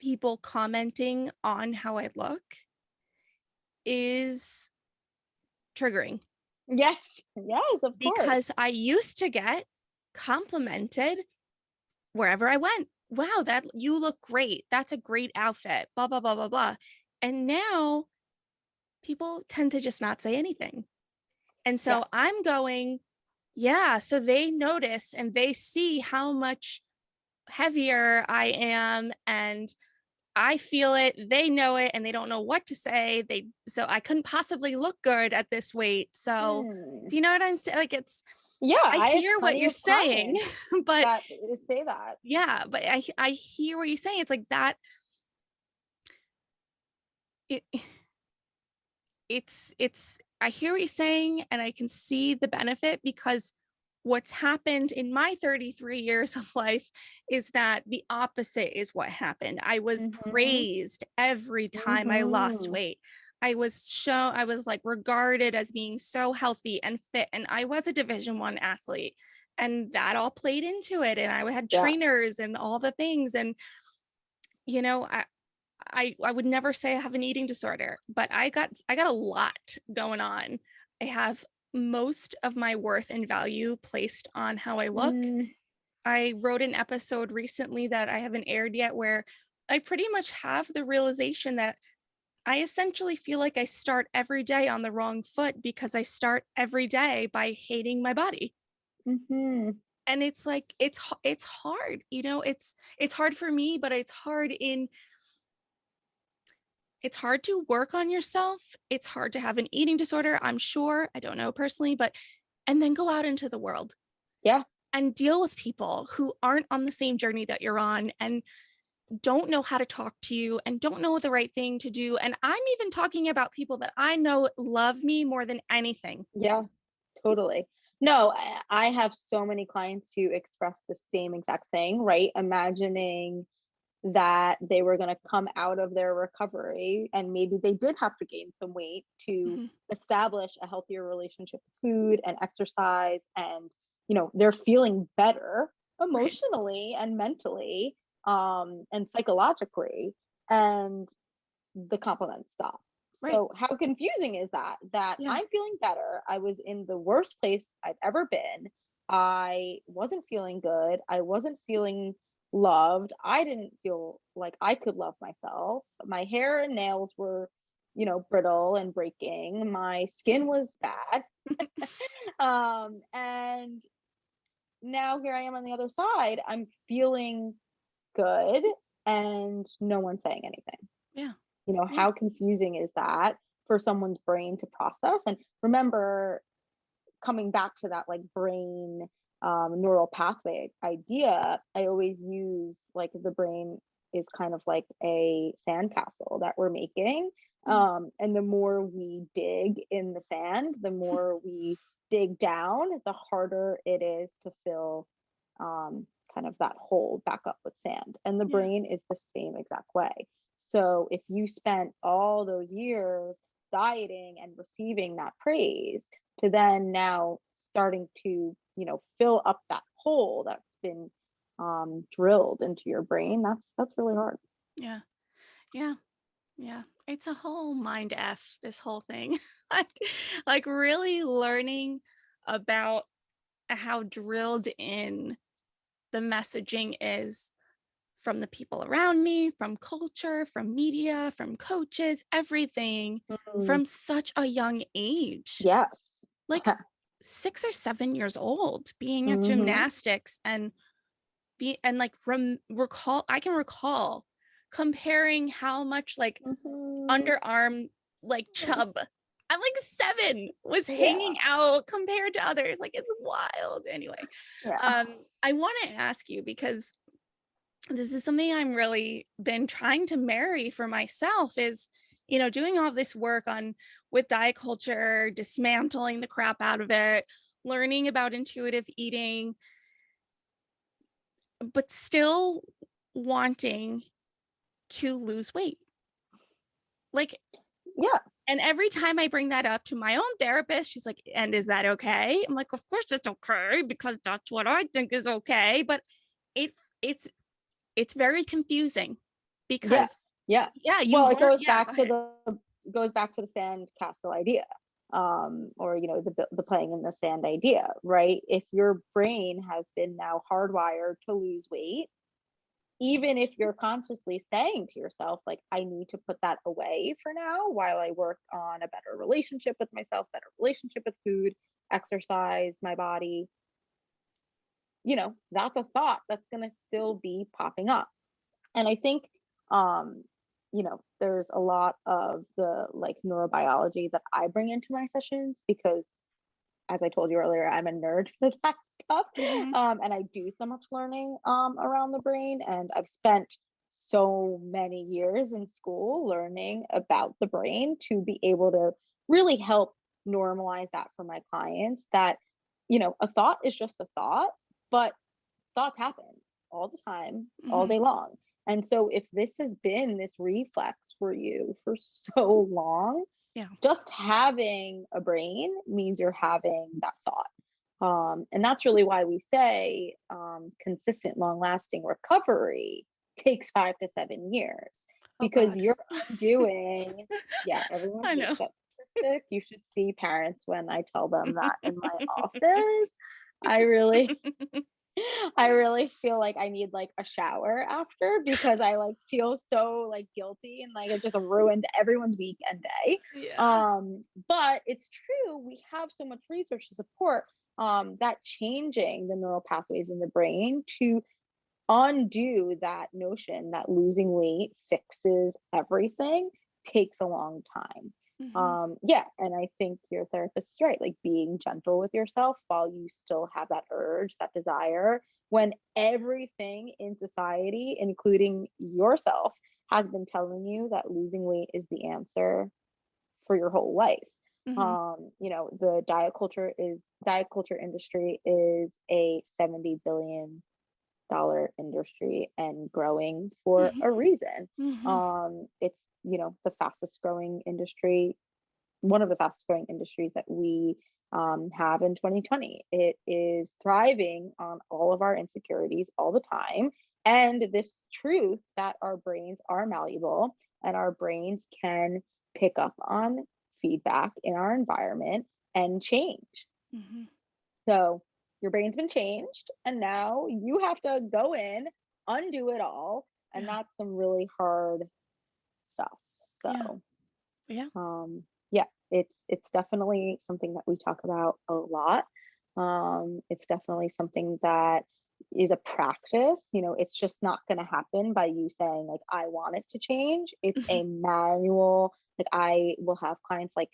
people commenting on how I look is triggering yes, yes, of course. because I used to get complimented wherever I went. Wow, that you look great. That's a great outfit. Blah blah blah blah blah. And now people tend to just not say anything. And so Yes. I'm going, yeah, so they notice and they see how much heavier I am and I feel it, they know it, and they don't know what to say. So I couldn't possibly look good at this weight. So do you know what I'm saying? Like Yeah, I I have hear what plenty you're of saying, clients but that say that. yeah, but I hear what you're saying. It's like that. It, it's I hear what you're saying, and I can see the benefit, because what's happened in my 33 years of life is that the opposite is what happened. I was Mm-hmm. praised every time I lost Mm-hmm. weight. I was like regarded as being so healthy and fit, and I was a Division 1 athlete, and that all played into it. And I had Yeah. trainers and all the things, and you know, I would never say I have an eating disorder, but I got a lot going on. I have most of my worth and value placed on how I look. Mm, I wrote an episode recently that I haven't aired yet, where I pretty much have the realization that I essentially feel like I start every day on the wrong foot, because I start every day by hating my body. mm-hmm. And it's like it's hard, it's hard for me, but it's hard to work on yourself. It's hard to have an eating disorder, I'm sure. I don't know personally, but and then go out into the world Yeah. and deal with people who aren't on the same journey that you're on, and don't know how to talk to you, and don't know the right thing to do. And I'm even talking about people that I know love me more than anything. Yeah. Totally. No, I have so many clients who express the same exact thing, right? Imagining that they were going to come out of their recovery and maybe they did have to gain some weight to Mhm. establish a healthier relationship with food and exercise, and they're feeling better Right. emotionally and mentally, and psychologically, and the compliments stop. Right. So how confusing is that Yeah. I'm feeling better, I was in the worst place I've ever been, I wasn't feeling good, I wasn't feeling loved, I didn't feel like I could love myself, my hair and nails were brittle and breaking, my skin was bad, and now here I am on the other side, I'm feeling good, and no one's saying anything. Yeah. Yeah. How confusing is that for someone's brain to process? And remember, coming back to that like brain, neural pathway idea, I always use like the brain is kind of like a sandcastle that we're making. Yeah. And the more we dig in the sand, the more we dig down, the harder it is to fill, kind of that hole back up with sand. And the Yeah. brain is the same exact way. So if you spent all those years dieting and receiving that praise, to then now starting to fill up that hole that's been, drilled into your brain, that's really hard. Yeah. Yeah. Yeah. It's a whole mind F, this whole thing. like, like really learning about how drilled in the messaging is from the people around me, from culture, from media, from coaches, everything Mm, from such a young age. yes. Like 6 or 7 years old, being at Mm-hmm. gymnastics, and like recall, I can recall comparing how much like Mm-hmm. underarm like chub at like 7 was Yeah. hanging out compared to others. Like it's wild. Anyway, Yeah. I want to ask you, because this is something I'm really been trying to marry for myself, is doing all this work on with diet culture, dismantling the crap out of it, learning about intuitive eating, but still wanting to lose weight. Like, Yeah. and every time I bring that up to my own therapist, she's like, and is that okay? I'm like, of course it's okay, because that's what I think is okay. But it it's it's very confusing, Yeah. because Yeah. yeah, you Well, it learn. goes Yeah, go back to ahead. the sand castle idea, or the playing in the sand idea, right? If your brain has been now hardwired to lose weight, even if you're consciously saying to yourself, like, I need to put that away for now while I work on a better relationship with myself, better relationship with food, exercise, my body, that's a thought that's going to still be popping up. And I think there's a lot of the like neurobiology that I bring into my sessions because, as I told you earlier, I'm a nerd for that stuff. Mm-hmm. And I do so much learning around the brain. And I've spent so many years in school learning about the brain to be able to really help normalize that for my clients that, a thought is just a thought, but thoughts happen all the time, all Mm-hmm. day long. And so if this has been this reflex for you for so long, Yeah. just having a brain means you're having that thought. And that's really why we say consistent, long lasting recovery takes 5 to 7 years Oh because God. you're undoing, yeah, everyone I hates know. that statistic. You should see parents when I tell them that in my office. I really, I really feel like I need like a shower after because I like feel so like guilty and like it just ruined everyone's week and day. Yeah. But it's true, we have so much research to support that changing the neural pathways in the brain to undo that notion that losing weight fixes everything takes a long time. Mm-hmm. Yeah, and I think your therapist is right, like being gentle with yourself while you still have that urge, that desire, when everything in society, including yourself, has been telling you that losing weight is the answer for your whole life. Mm-hmm. The diet culture industry is a $70 billion industry and growing for a reason. Mm-hmm. It's, the fastest growing industry, one of the fastest growing industries that we have in 2020. It is thriving on all of our insecurities all the time. And this truth that our brains are malleable and our brains can pick up on feedback in our environment and change. Mm-hmm. So your brain's been changed, and now you have to go in, undo it all, and Yeah. that's some really hard stuff. Yeah. So, Yeah. yeah, it's definitely something that we talk about a lot. It's definitely something that is a practice. It's just not going to happen by you saying like I want it to change. It's a manual. Like I will have clients like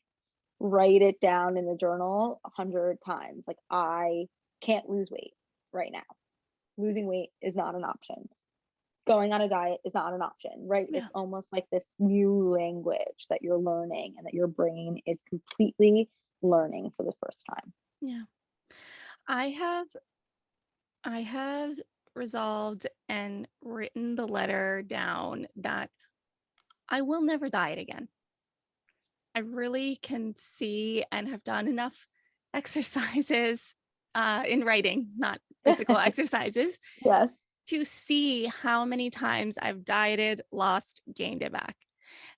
write it down in a journal 100 times. Like I can't lose weight right now. Losing weight is not an option. Going on a diet is not an option, right? Yeah. It's almost like this new language that you're learning and that your brain is completely learning for the first time. Yeah. I have I have resolved and written the letter down that I will never diet again. I really can see and have done enough exercises in writing, not physical exercises, Yes. to see how many times I've dieted, lost, gained it back.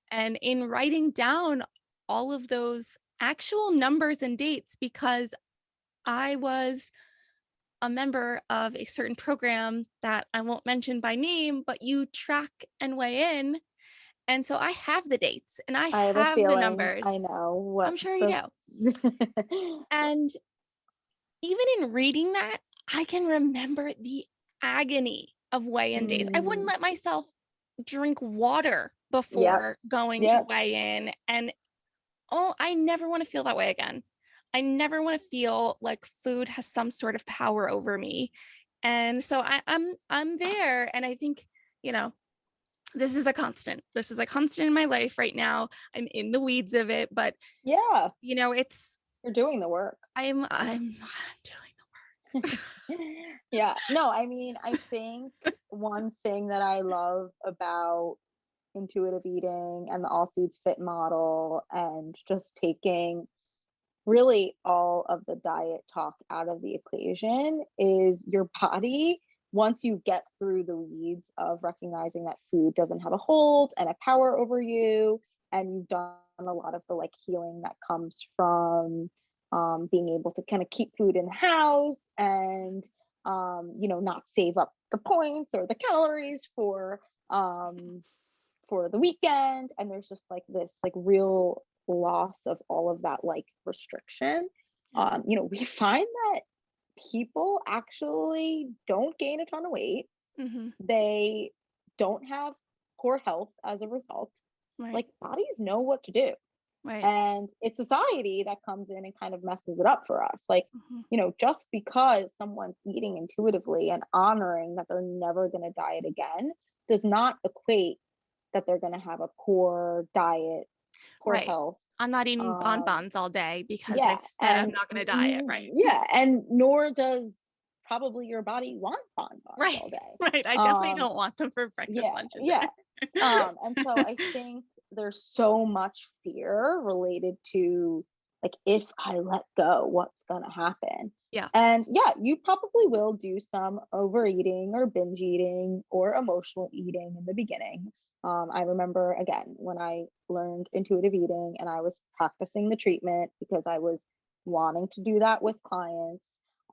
And in writing down all of those actual numbers and dates, because I was a member of a certain program that I won't mention by name, but you track and weigh in. And so I have the dates and I I have a have the feeling I numbers. know what I'm sure you the do. And even in reading that, I can remember the agony of weigh in days. I wouldn't Mm, let myself drink water yep, before going to yep. weigh in. And oh, I never want to feel that way again. I never want to feel like food has some sort of power over me. And so I'm there. And I think, you know, this is a constant. This is a constant in my life right now. I'm in the weeds of it, but Yeah, it's you're doing the work. I'm doing the work. Yeah. No, I mean, I think one thing that I love about intuitive eating and the all foods fit model and just taking really all of the diet talk out of the equation is your body, once you get through the weeds of recognizing that food doesn't have a hold and a power over you, and you've done a lot of the like healing that comes from being able to kind of keep food in the house and not save up the points or the calories for the weekend, and there's just like this like real loss of all of that like restriction. Yeah. We find that people actually don't gain a ton of weight. Mm-hmm. They don't have poor health as a result, Right. like bodies know what to do. Right. And it's society that comes in and kind of messes it up for us. Like, Hmm. just because someone's eating intuitively and honoring that they're never going to diet again does not equate that they're going to have a poor diet, poor Right. health. I'm not eating Um, bonbons all day because yeah, I've said I'm and not going to diet. Right. yeah, and nor does probably your body want bonbons Right. all day. Right. I definitely Um, don't want them for breakfast, yeah, lunch, and yeah. dinner. And so I think there's so much fear related to, like, if I let go, what's gonna happen? Yeah. And yeah, you probably will do some overeating or binge eating or emotional eating in the beginning. I remember again when I learned intuitive eating and I was practicing the treatment because I was wanting to do that with clients.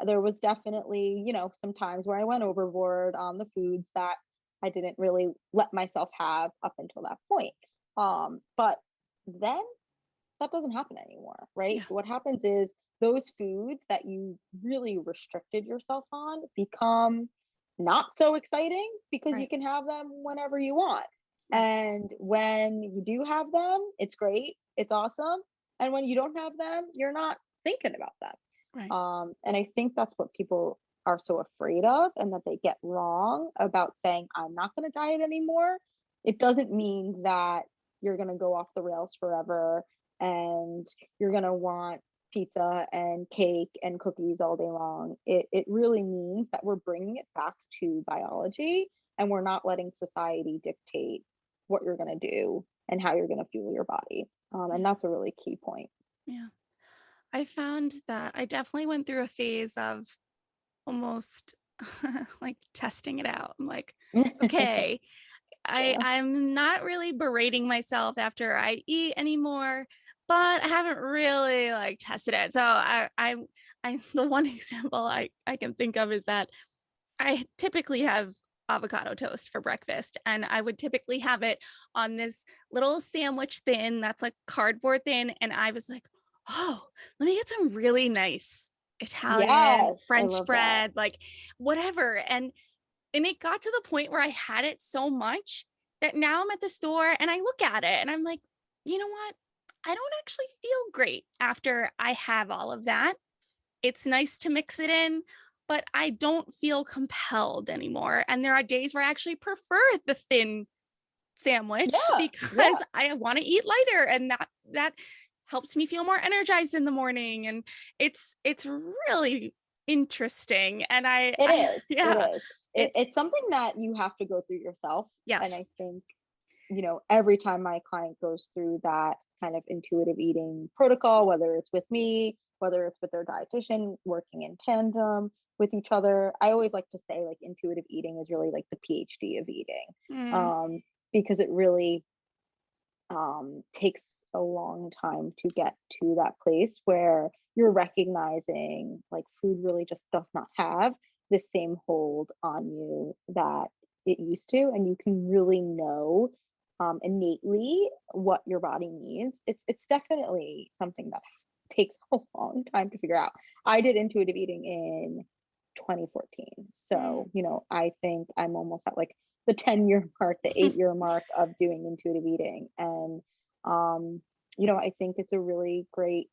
There was definitely, some times where I went overboard on the foods that I didn't really let myself have up until that point. But then that doesn't happen anymore, right? Yeah. What happens is those foods that you really restricted yourself on become not so exciting because you Right. can have them whenever you want. Right. And when you do have them, it's great, it's awesome. And when you don't have them, you're not thinking about them. Right. And I think that's what people are so afraid of and that they get wrong about saying, I'm not going to diet anymore. It doesn't mean that you're going to go off the rails forever and you're going to want pizza and cake and cookies all day long. It really means that we're bringing it back to biology and we're not letting society dictate what you're going to do and how you're going to fuel your body. And Yeah. that's a really key point. Yeah. I found that I definitely went through a phase of almost like testing it out. I'm like, okay, Yeah. I'm not really berating myself after I eat anymore, but I haven't really like tested it. So I the one example I can think of is that I typically have avocado toast for breakfast, and I would typically have it on this little sandwich thin that's like cardboard thin. And I was like, oh, let me get some really nice Italian, Yes, I French love that. bread, like whatever. And it got to the point where I had it so much that now I'm at the store and I look at it and I'm like, you know what? I don't actually feel great after I have all of that. It's nice to mix it in, but I don't feel compelled anymore. And there are days where I actually prefer the thin sandwich Yeah, because yeah, I want to eat lighter, and that helps me feel more energized in the morning. And it's really interesting. And it I is. It yeah, is. it's It's something that you have to go through yourself. And yes. I think, every time my client goes through that kind of intuitive eating protocol, whether it's with me, whether it's with their dietitian, working in tandem with each other, I always like to say, like, intuitive eating is really like the PhD of eating, Mm, um, because it really takes a long time to get to that place where you're recognizing like food really just does not have the same hold on you that it used to, and you can really know innately what your body needs. It's definitely something that takes a long time to figure out. I did intuitive eating in 2014, mm. so I think I'm almost at like the 10-year mark, the 8-year mark of doing intuitive eating. And, I think it's a really great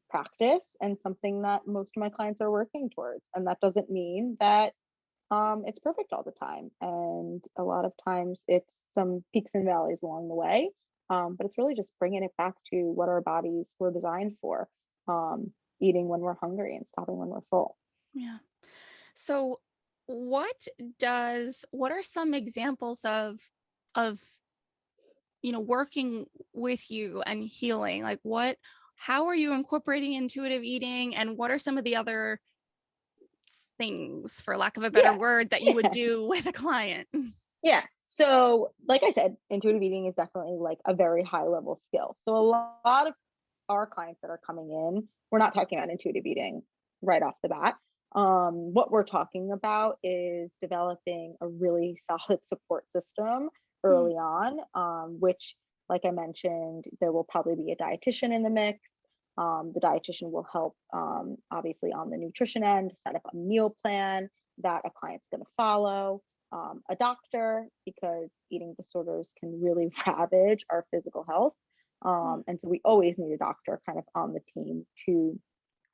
practice and something that most of my clients are working towards. And that doesn't mean that it's perfect all the time. And a lot of times it's some peaks and valleys along the way. But it's really just bringing it back to what our bodies were designed for, eating when we're hungry and stopping when we're full. Yeah. So what are some examples of working with you and healing? Like how are you incorporating intuitive eating, and what are some of the other things, for lack of a better Yeah. word, that you would Yeah. do with a client? Yeah. So, like I said, intuitive eating is definitely like a very high level skill. So, a lot of our clients that are coming in, we're not talking about intuitive eating right off the bat. What we're talking about is developing a really solid support system Mm, early on, which, like I mentioned, there will probably be a dietitian in the mix. The dietitian will help, obviously, on the nutrition end, set up a meal plan that a client's going to follow. a doctor, because eating disorders can really ravage our physical health. And so we always need a doctor kind of on the team to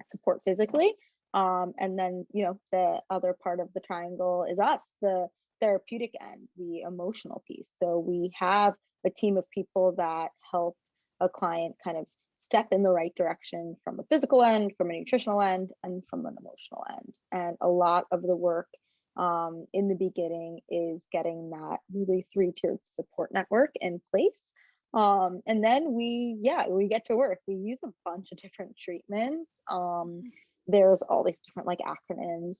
support physically. And then, the other part of the triangle is us, the therapeutic end, the emotional piece. So we have a team of people that help a client kind of step in the right direction from a physical end, from a nutritional end, and from an emotional end. And a lot of the work in the beginning is getting that really 3-tiered support network in place. And then we get to work. We use a bunch of different treatments. There's all these different like acronyms,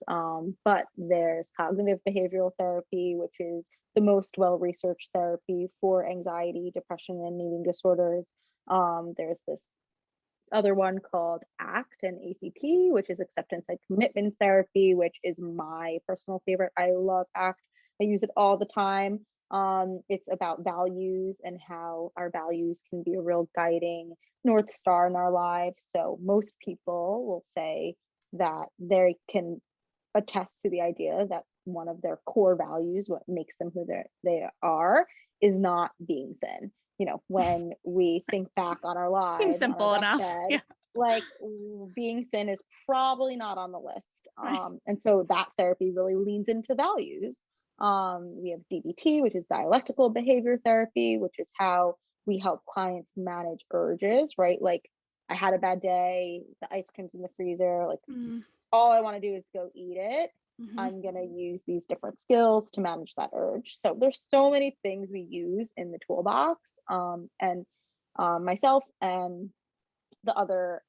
but there's cognitive behavioral therapy, which is the most well-researched therapy for anxiety, depression, and eating disorders. There's this other one called ACT and ACT, which is acceptance and commitment therapy, which is my personal favorite. I love ACT. I use it all the time. It's about values and how our values can be a real guiding North Star in our lives. So most people will say that they can attest to the idea that one of their core values, what makes them who they are, is not being thin. When we think back on our lives, Seems simple on our enough. deathbed, Yeah. like being thin is probably not on the list. Right. And so that therapy really leans into values. We have DBT, which is dialectical behavior therapy, which is how we help clients manage urges, right? Like, I had a bad day, the ice cream's in the freezer, like all I want to do is go eat it. I'm going to use these different skills to manage that urge. So there's so many things we use in the toolbox. And myself and the other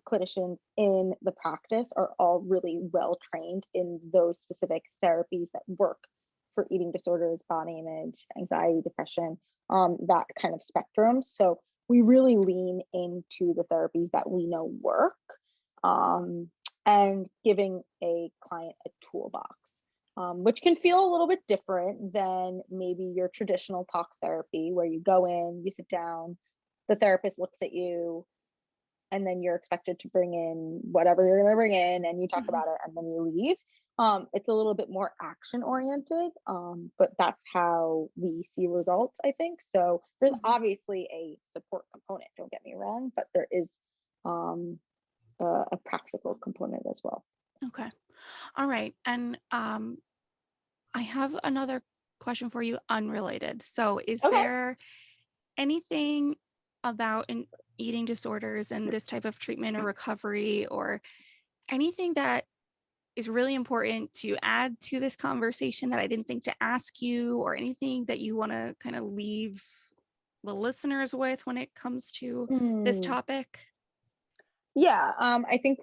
clinicians in the practice are all really well trained in those specific therapies that work for eating disorders, body image, anxiety, depression, that kind of spectrum. So we really lean into the therapies that we know work, and giving a client a toolbox, which can feel a little bit different than maybe your traditional talk therapy, where you go in, you sit down, the therapist looks at you, and then you're expected to bring in whatever you're going to bring in, and you talk about it, and then you leave. It's a little bit more action oriented, but that's how we see results, I think. So there's obviously a support component, don't get me wrong, but there is a practical component as well. Okay. All right. And I have another question for you, unrelated. So is there anything about eating disorders and this type of treatment or recovery, or anything that is really important to add to this conversation that I didn't think to ask you, or anything that you want to kind of leave the listeners with when it comes to this topic? Yeah, I think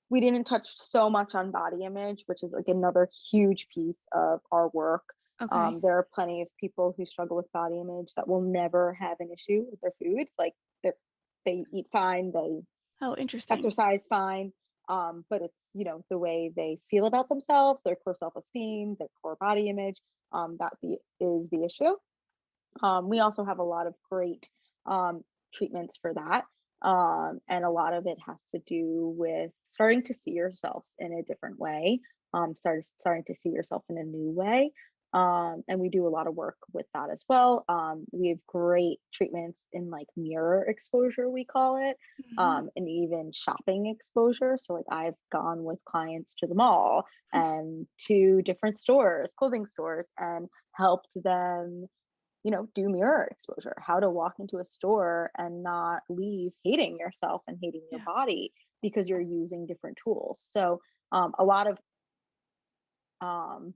we didn't touch so much on body image, which is like another huge piece of our work. Okay. There are plenty of people who struggle with body image that will never have an issue with their food. Like, they eat fine, they Interesting. exercise fine, but it's the way they feel about themselves, their core self-esteem, their core body image, is the issue. We also have a lot of great treatments for that. And a lot of it has to do with starting to see yourself in a different way, starting to see yourself in a new way. And we do a lot of work with that as well. We have great treatments in like mirror exposure, we call it, and even shopping exposure. So like, I've gone with clients to the mall and to different stores, clothing stores, and helped them do mirror exposure, how to walk into a store and not leave hating yourself and hating your body because you're using different tools. So a lot of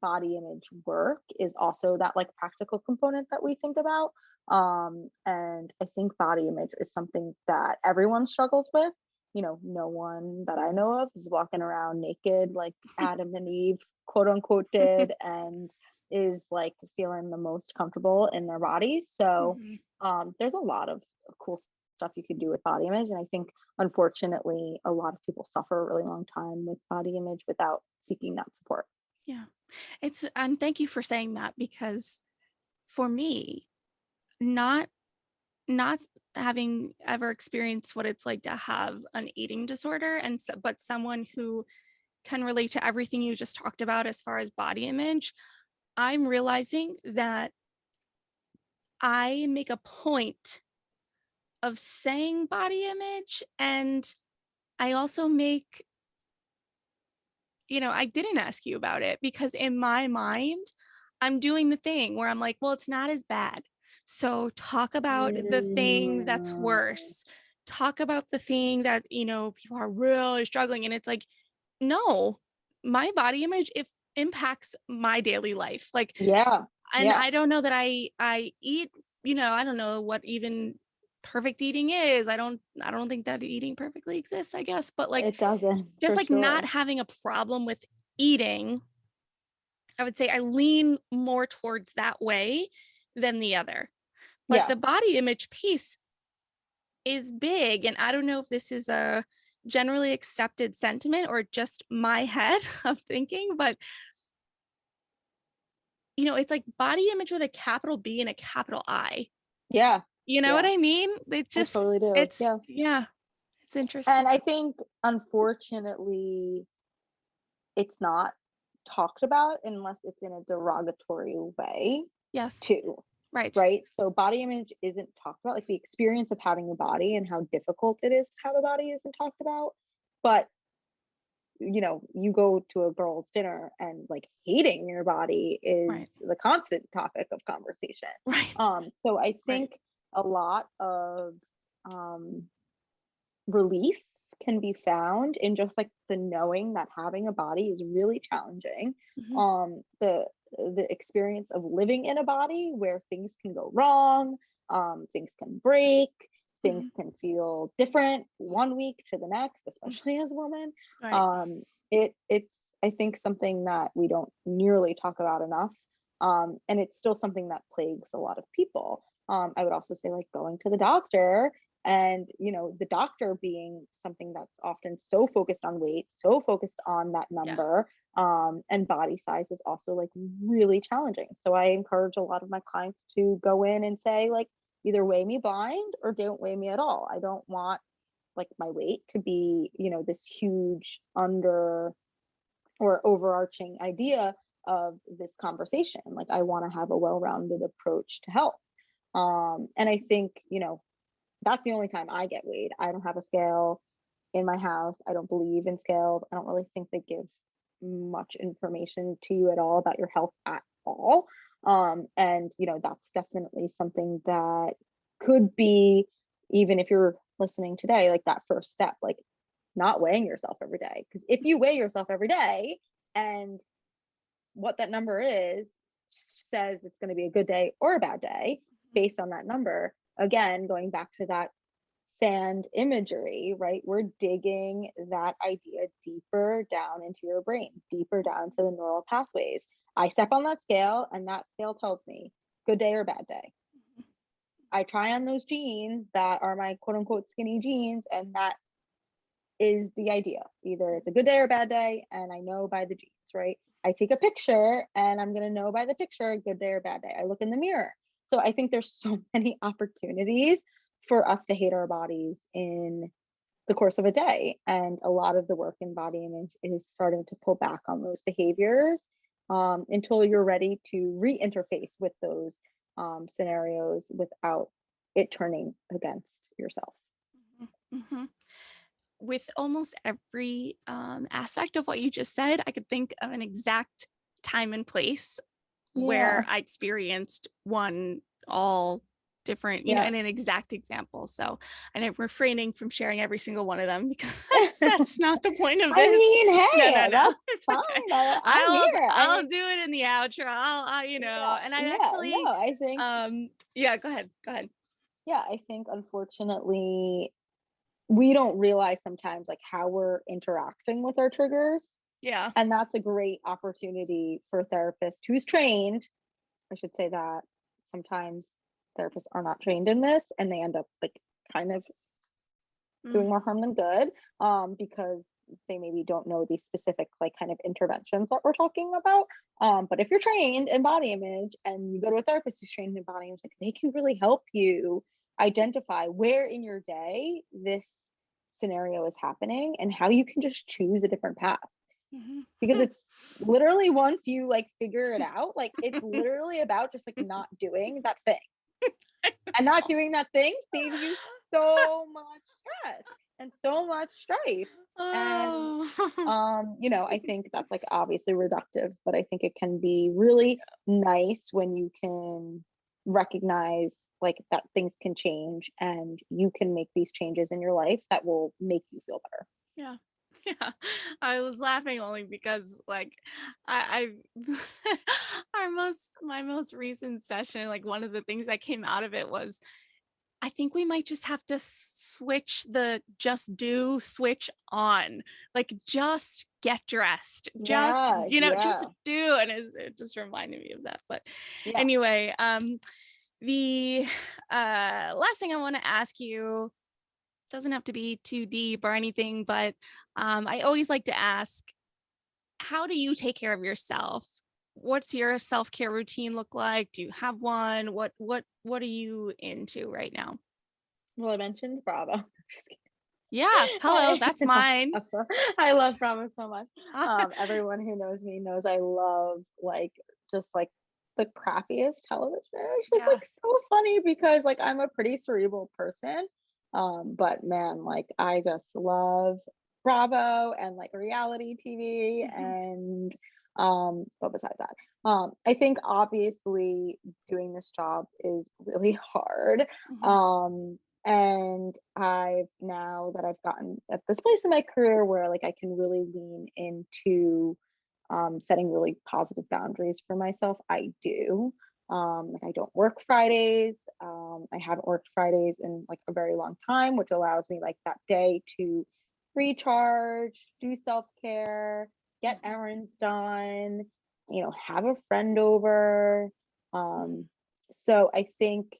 body image work is also that like practical component that we think about. And I think body image is something that everyone struggles with. No one that I know of is walking around naked like Adam and Eve, quote unquote, did, and is like feeling the most comfortable in their bodies. So there's a lot of cool stuff you can do with body image. And I think, unfortunately, a lot of people suffer a really long time with body image without seeking that support. Yeah. And thank you for saying that, because for me, not having ever experienced what it's like to have an eating disorder, but someone who can relate to everything you just talked about as far as body image, I'm realizing that I make a point of saying body image, and I also make, I didn't ask you about it because in my mind, I'm doing the thing where I'm like, well, it's not as bad. So talk about the thing that's Mm, worse. Talk about the thing that, people are really struggling. And it's like, no, my body image, if impacts my daily life. Like, yeah, and yeah, I don't know that I eat, I don't know what even perfect eating is. I don't think that eating perfectly exists, I guess. But like, it doesn't just for like not sure. having a problem with eating, I would say I lean more towards that way than the other. But Yeah, the body image piece is big. And I don't know if this is a generally accepted sentiment or just my head of thinking, but it's like body image with a capital B and a capital I. yeah, You know what yeah. I mean? It I just, totally do. it's, Yeah. yeah, it's And interesting. I think, unfortunately, it's not talked about unless it's in a derogatory way, Yes. too. Right. Right? So body image isn't talked about, like the experience of having a body and how difficult it is to have a body isn't talked about. But you go to a girl's dinner and like hating your body is Right. the constant topic of conversation. Right. So I Right. think a lot of um relief can be found in just like the knowing that having a body is really challenging. Mhm. The experience of living in a body where things can go wrong, things can break, things Mhm. can feel different one week to the next, especially as a woman. Right. It's I think something that we don't nearly talk about enough. And it's still something that plagues a lot of people. I would also say like going to the doctor, and the doctor being something that's often so focused on weight, so focused on that Yeah. number, and body size is also like really challenging. So I encourage a lot of my clients to go in and say like, either weigh me blind or don't weigh me at all. I don't want like my weight to be this huge under or overarching idea of this conversation. Like I want to have a well-rounded approach to health. And I think that's the only time I get weighed. I don't have a scale in my house. I don't believe in scales. I don't really think they give much information to you at all about your health at all. And that's definitely something that could be, even if you're listening today, like that first step, like not weighing yourself every day. Because if you weigh yourself every day and what that number is says it's going to be a good day or a bad day based on that number, again, going back to that sand imagery, right? We're digging that idea deeper down into your brain, deeper down to the neural pathways. I step on that scale and that scale tells me good day or bad day. I try on those jeans that are my quote unquote skinny jeans, and that is the idea. Either it's a good day or a bad day, and I know by the jeans, right? I take a picture and I'm going to know by the picture, good day or bad day. I look in the mirror. So I think there's so many opportunities for us to hate our bodies in the course of a day. And a lot of the work in body image is starting to pull back on those behaviors, until you're ready to re-interface with those scenarios without it turning against yourself. Mhm. With almost every aspect of what you just said, I could think of an exact time and place where Yeah. I experienced one all different, Yeah. in an exact example. So, and I'm refraining from sharing every single one of them because that's not the point of I this. mean, No, no, hey, no. that's It's fine. okay. I'm here. I I'll mean, do it in the outro. yeah, And I yeah, actually, no, I think, yeah, go ahead. Go ahead. yeah, I think unfortunately we don't realize sometimes like how we're interacting with our triggers. Yeah. And that's a great opportunity for a therapist who's trained. I should say that sometimes therapists are not trained in this and they end up like kind of Mm, doing more harm than good, because they maybe don't know these specific like kind of interventions that we're talking about. But if you're trained in body image and you go to a therapist who's trained in body image, like they can really help you identify where in your day this scenario is happening and how you can just choose a different path. because it's literally, once you like figure it out, like it's literally about just like not doing that thing. And not doing that thing saves you so much stress and so much strife. And Oh. you know, I think that's like obviously reductive, but I think it can be really nice when you can recognize like that things can change and you can make these changes in your life that will make you feel better. Yeah. Yeah. I was laughing only because like I my most recent session, like one of the things that came out of it was I think we might just have to switch the just do switch on. Like just get dressed. Just, Yeah, just yeah, do. And it just reminded me of that. But yeah. anyway, the last thing I want to ask you doesn't have to be too deep or anything, but I always like to ask, how do you take care of yourself? What's your self-care routine look like? Do you have one? What are you into right now? Well, I mentioned Bravo. Just kidding. Yeah, hello, I, that's mine. I love Bravo so much. uh, Everyone who knows me knows I love like just like the crappiest television. It's just yeah. like so funny because like I'm a pretty cerebral person. But man, like I just love Bravo and like reality TV Mhm. and but besides that, I think obviously doing this job is really hard. Mhm. And I've now that I've gotten at this place in my career where like I can really lean into setting really positive boundaries for myself, I do. Like I don't work Fridays. I haven't worked Fridays in like a very long time, which allows me like that day to recharge, do self-care, get Mhm. errands done, you know, have a friend over. Um, so I think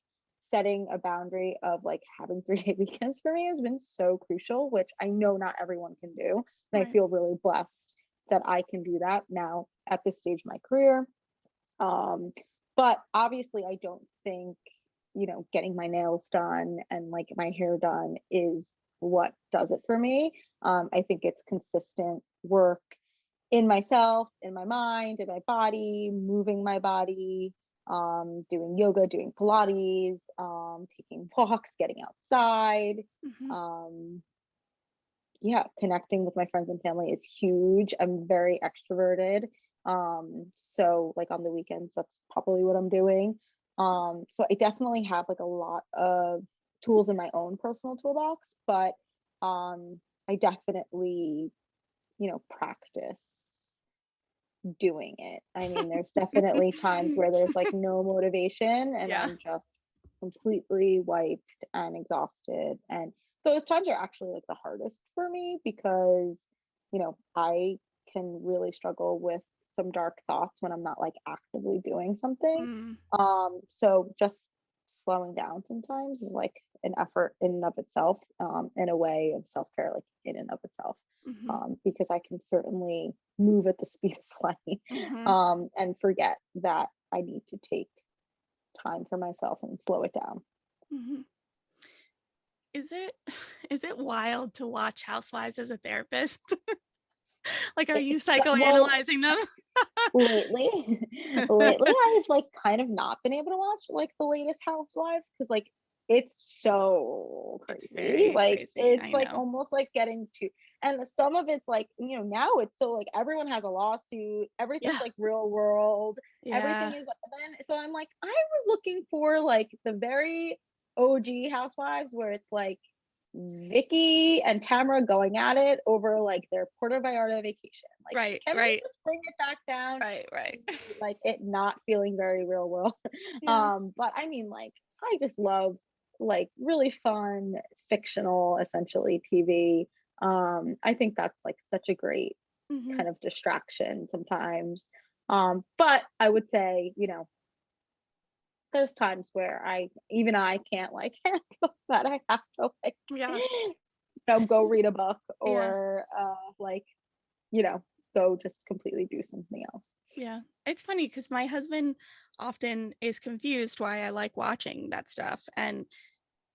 setting a boundary of like having 3 day weekends for me has been so crucial, which I know not everyone can do. And I Right. feel really blessed that I can do that now at this stage of my career. Um, but obviously, I don't think, you know, getting my nails done and like my hair done is what does it for me. I think it's consistent work in myself, in my mind, in my body, moving my body, doing yoga, doing Pilates, taking walks, getting outside. Mhm. Um, yeah, connecting with my friends and family is huge. I'm very extroverted. So like on the weekends, that's probably what I'm doing. So I definitely have like a lot of tools in my own personal toolbox, but I definitely, you know, practice doing it. I mean, there's definitely times where there's like no motivation and Yeah. I'm just completely wiped and exhausted. And those times are actually like the hardest for me because, you know, I can really struggle with some dark thoughts when I'm not like actively doing something. Mm. So just slowing down sometimes is like an effort in and of itself, in a way of self-care, like in and of itself. Mhm. Because I can certainly move at the speed of light, Mhm. and forget that I need to take time for myself and slow it down. Mhm. Is it is it wild to watch Housewives as a therapist? Like, are you It's well, psychoanalyzing them? lately, lately I've like kind of not been able to watch like the latest Housewives because like it's so It's crazy. very Like crazy. it's I like know. almost like getting to, and some of it's like, you know, now it's so like everyone has a lawsuit, everything's Yeah. like real world, everything Yeah. is then so I'm like, I was looking for like the very OG Housewives where it's like Vicky and Tamara going at it over like their Puerto Vallarta vacation. Like, Right. can we Right. just bring it back down Right. to Right. like it not feeling very real world? Yeah. But I mean, like, I just love like really fun, fictional, essentially TV. I think that's like such a great Mhm. kind of distraction sometimes. But I would say, you know, there's times where I can't like handle that. I have to like, Yeah. you know, go read a book Yeah. or like, you know, go just completely do something else. Yeah. It's funny because my husband often is confused why I like watching that stuff. And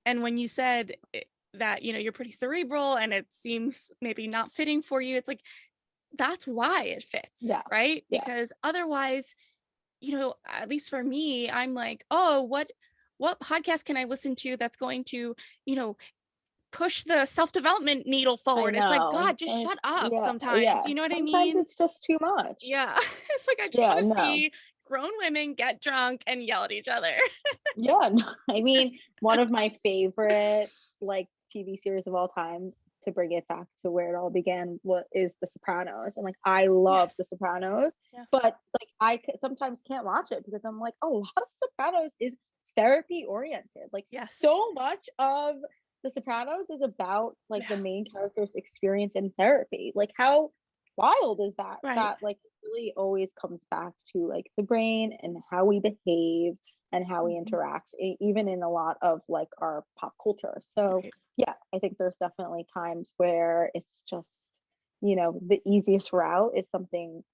when you said that, you're pretty cerebral and it seems maybe not fitting for you, it's like that's why it fits, Yeah. right? Yeah. Because otherwise, at least for me, I'm like, oh, what podcast can I listen to that's going to, push the self-development needle I forward? It's like, know. God, just Like, shut up yeah, sometimes. yeah. You know what I Sometimes mean? it's just too much. Yeah. It's like, I just Yeah, want to no. see grown women get drunk and yell at each other. Yeah, no. I mean, one of my favorite like TV series of all time, to bring it back to where it all began, what is The Sopranos. And like I love Yes. The Sopranos, Yes. but like sometimes can't watch it because I'm like, oh, a lot of Sopranos is therapy oriented. Like Yes. so much of The Sopranos is about like the main character's experience in therapy. Like how wild is that? Right. That like really always comes back to like the brain and how we behave and how we interact, even in a lot of like our pop culture. So Right. yeah, I think there's definitely times where it's just, the easiest route is something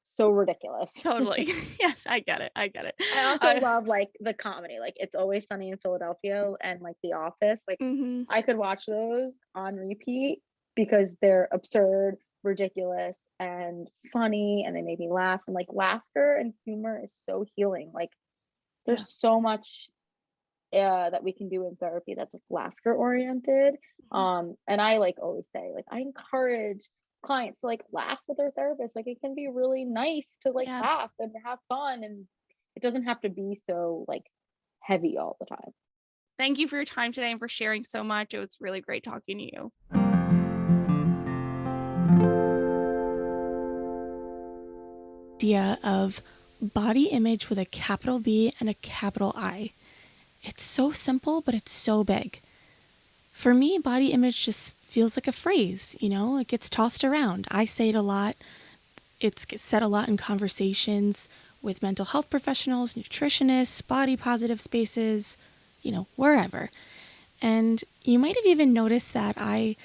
so ridiculous. Totally. Yes, I get it. I get it. I also love like the comedy, like It's Always Sunny in Philadelphia and like The Office. Like mhm. I could watch those on repeat because they're absurd, ridiculous, and funny, and they make me laugh. And like laughter and humor is so healing. Like there's so much that we can do in therapy that's like laughter oriented. And I like always say, like, I encourage clients to like laugh with their therapist. Like it can be really nice to like Yeah. laugh and have fun, and it doesn't have to be so like heavy all the time. Thank you for your time today and for sharing so much. It was really great talking to you. Idea of body image with a capital B and a capital I. It's so simple, but it's so big. For me, body image just feels like a phrase, it gets tossed around. I say it a lot. It's said a lot in conversations with mental health professionals, nutritionists, body positive spaces, wherever. And you might have even noticed that I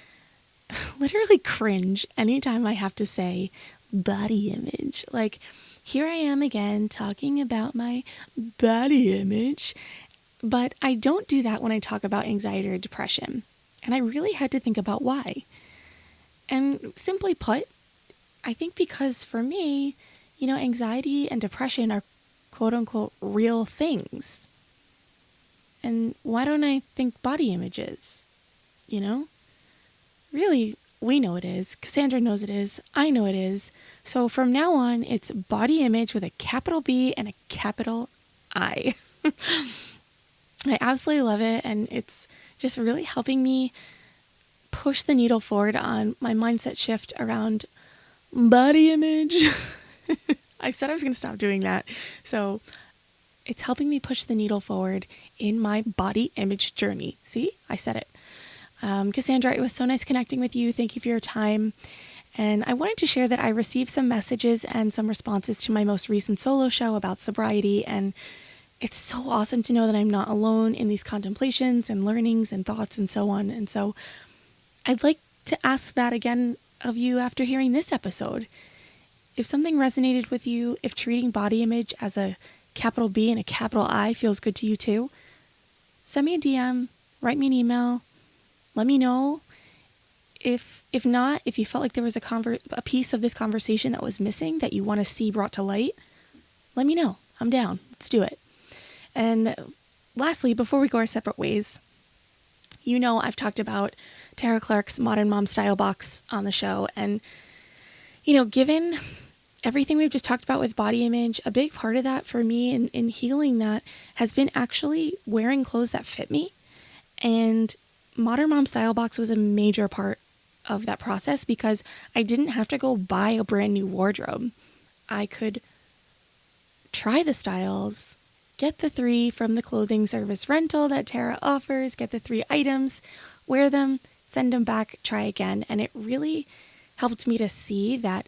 literally cringe anytime I have to say body image. Like, here I am again talking about my body image, but I don't do that when I talk about anxiety or depression. And I really had to think about why. And simply put, I think because for me, anxiety and depression are quote unquote real things. And why don't I think body image is? Really, we know it is. Cassandra knows it is. I know it is. So from now on, it's body image with a capital B and a capital I. I absolutely love it. And it's just really helping me push the needle forward on my mindset shift around body image. I said I was going to stop doing that. So it's helping me push the needle forward in my body image journey. See, I said it. Cassandra, it was so nice connecting with you. Thank you for your time. And I wanted to share that I received some messages and some responses to my most recent solo show about sobriety. And it's so awesome to know that I'm not alone in these contemplations and learnings and thoughts and so on. And so I'd like to ask that again of you after hearing this episode. If something resonated with you, if treating body image as a capital B and a capital I feels good to you too, send me a DM, write me an email, let me know. If not, if you felt like there was a piece of this conversation that was missing that you want to see brought to light, let me know. I'm down. Let's do it. And lastly, before we go our separate ways, I've talked about Tara Clark's Modern Mom Style Box on the show. And, given everything we've just talked about with body image, a big part of that for me in healing that has been actually wearing clothes that fit me. And Modern Mom Style Box was a major part of that process because I didn't have to go buy a brand new wardrobe. I could try the styles, get the 3 from the clothing service rental that Tara offers, get the 3 items, wear them, send them back, try again. And it really helped me to see that,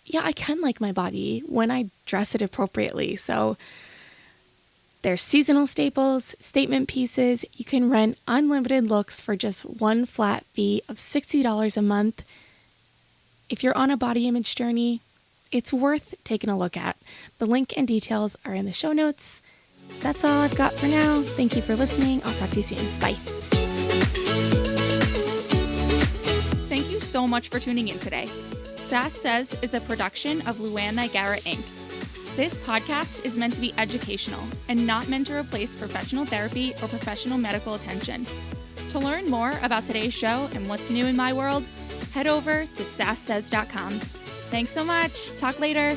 yeah, I can like my body when I dress it appropriately. So there's seasonal staples, statement pieces. You can rent unlimited looks for just one flat fee of $60 a month. If you're on a body image journey, it's worth taking a look at. The link and details are in the show notes. That's all I've got for now. Thank you for listening. I'll talk to you soon. Bye. Thank you so much for tuning in today. Sass Says is a production of Luann Nigara, Inc. This podcast is meant to be educational and not meant to replace professional therapy or professional medical attention. To learn more about today's show and what's new in my world, head over to sasssays.com. Thanks so much. Talk later.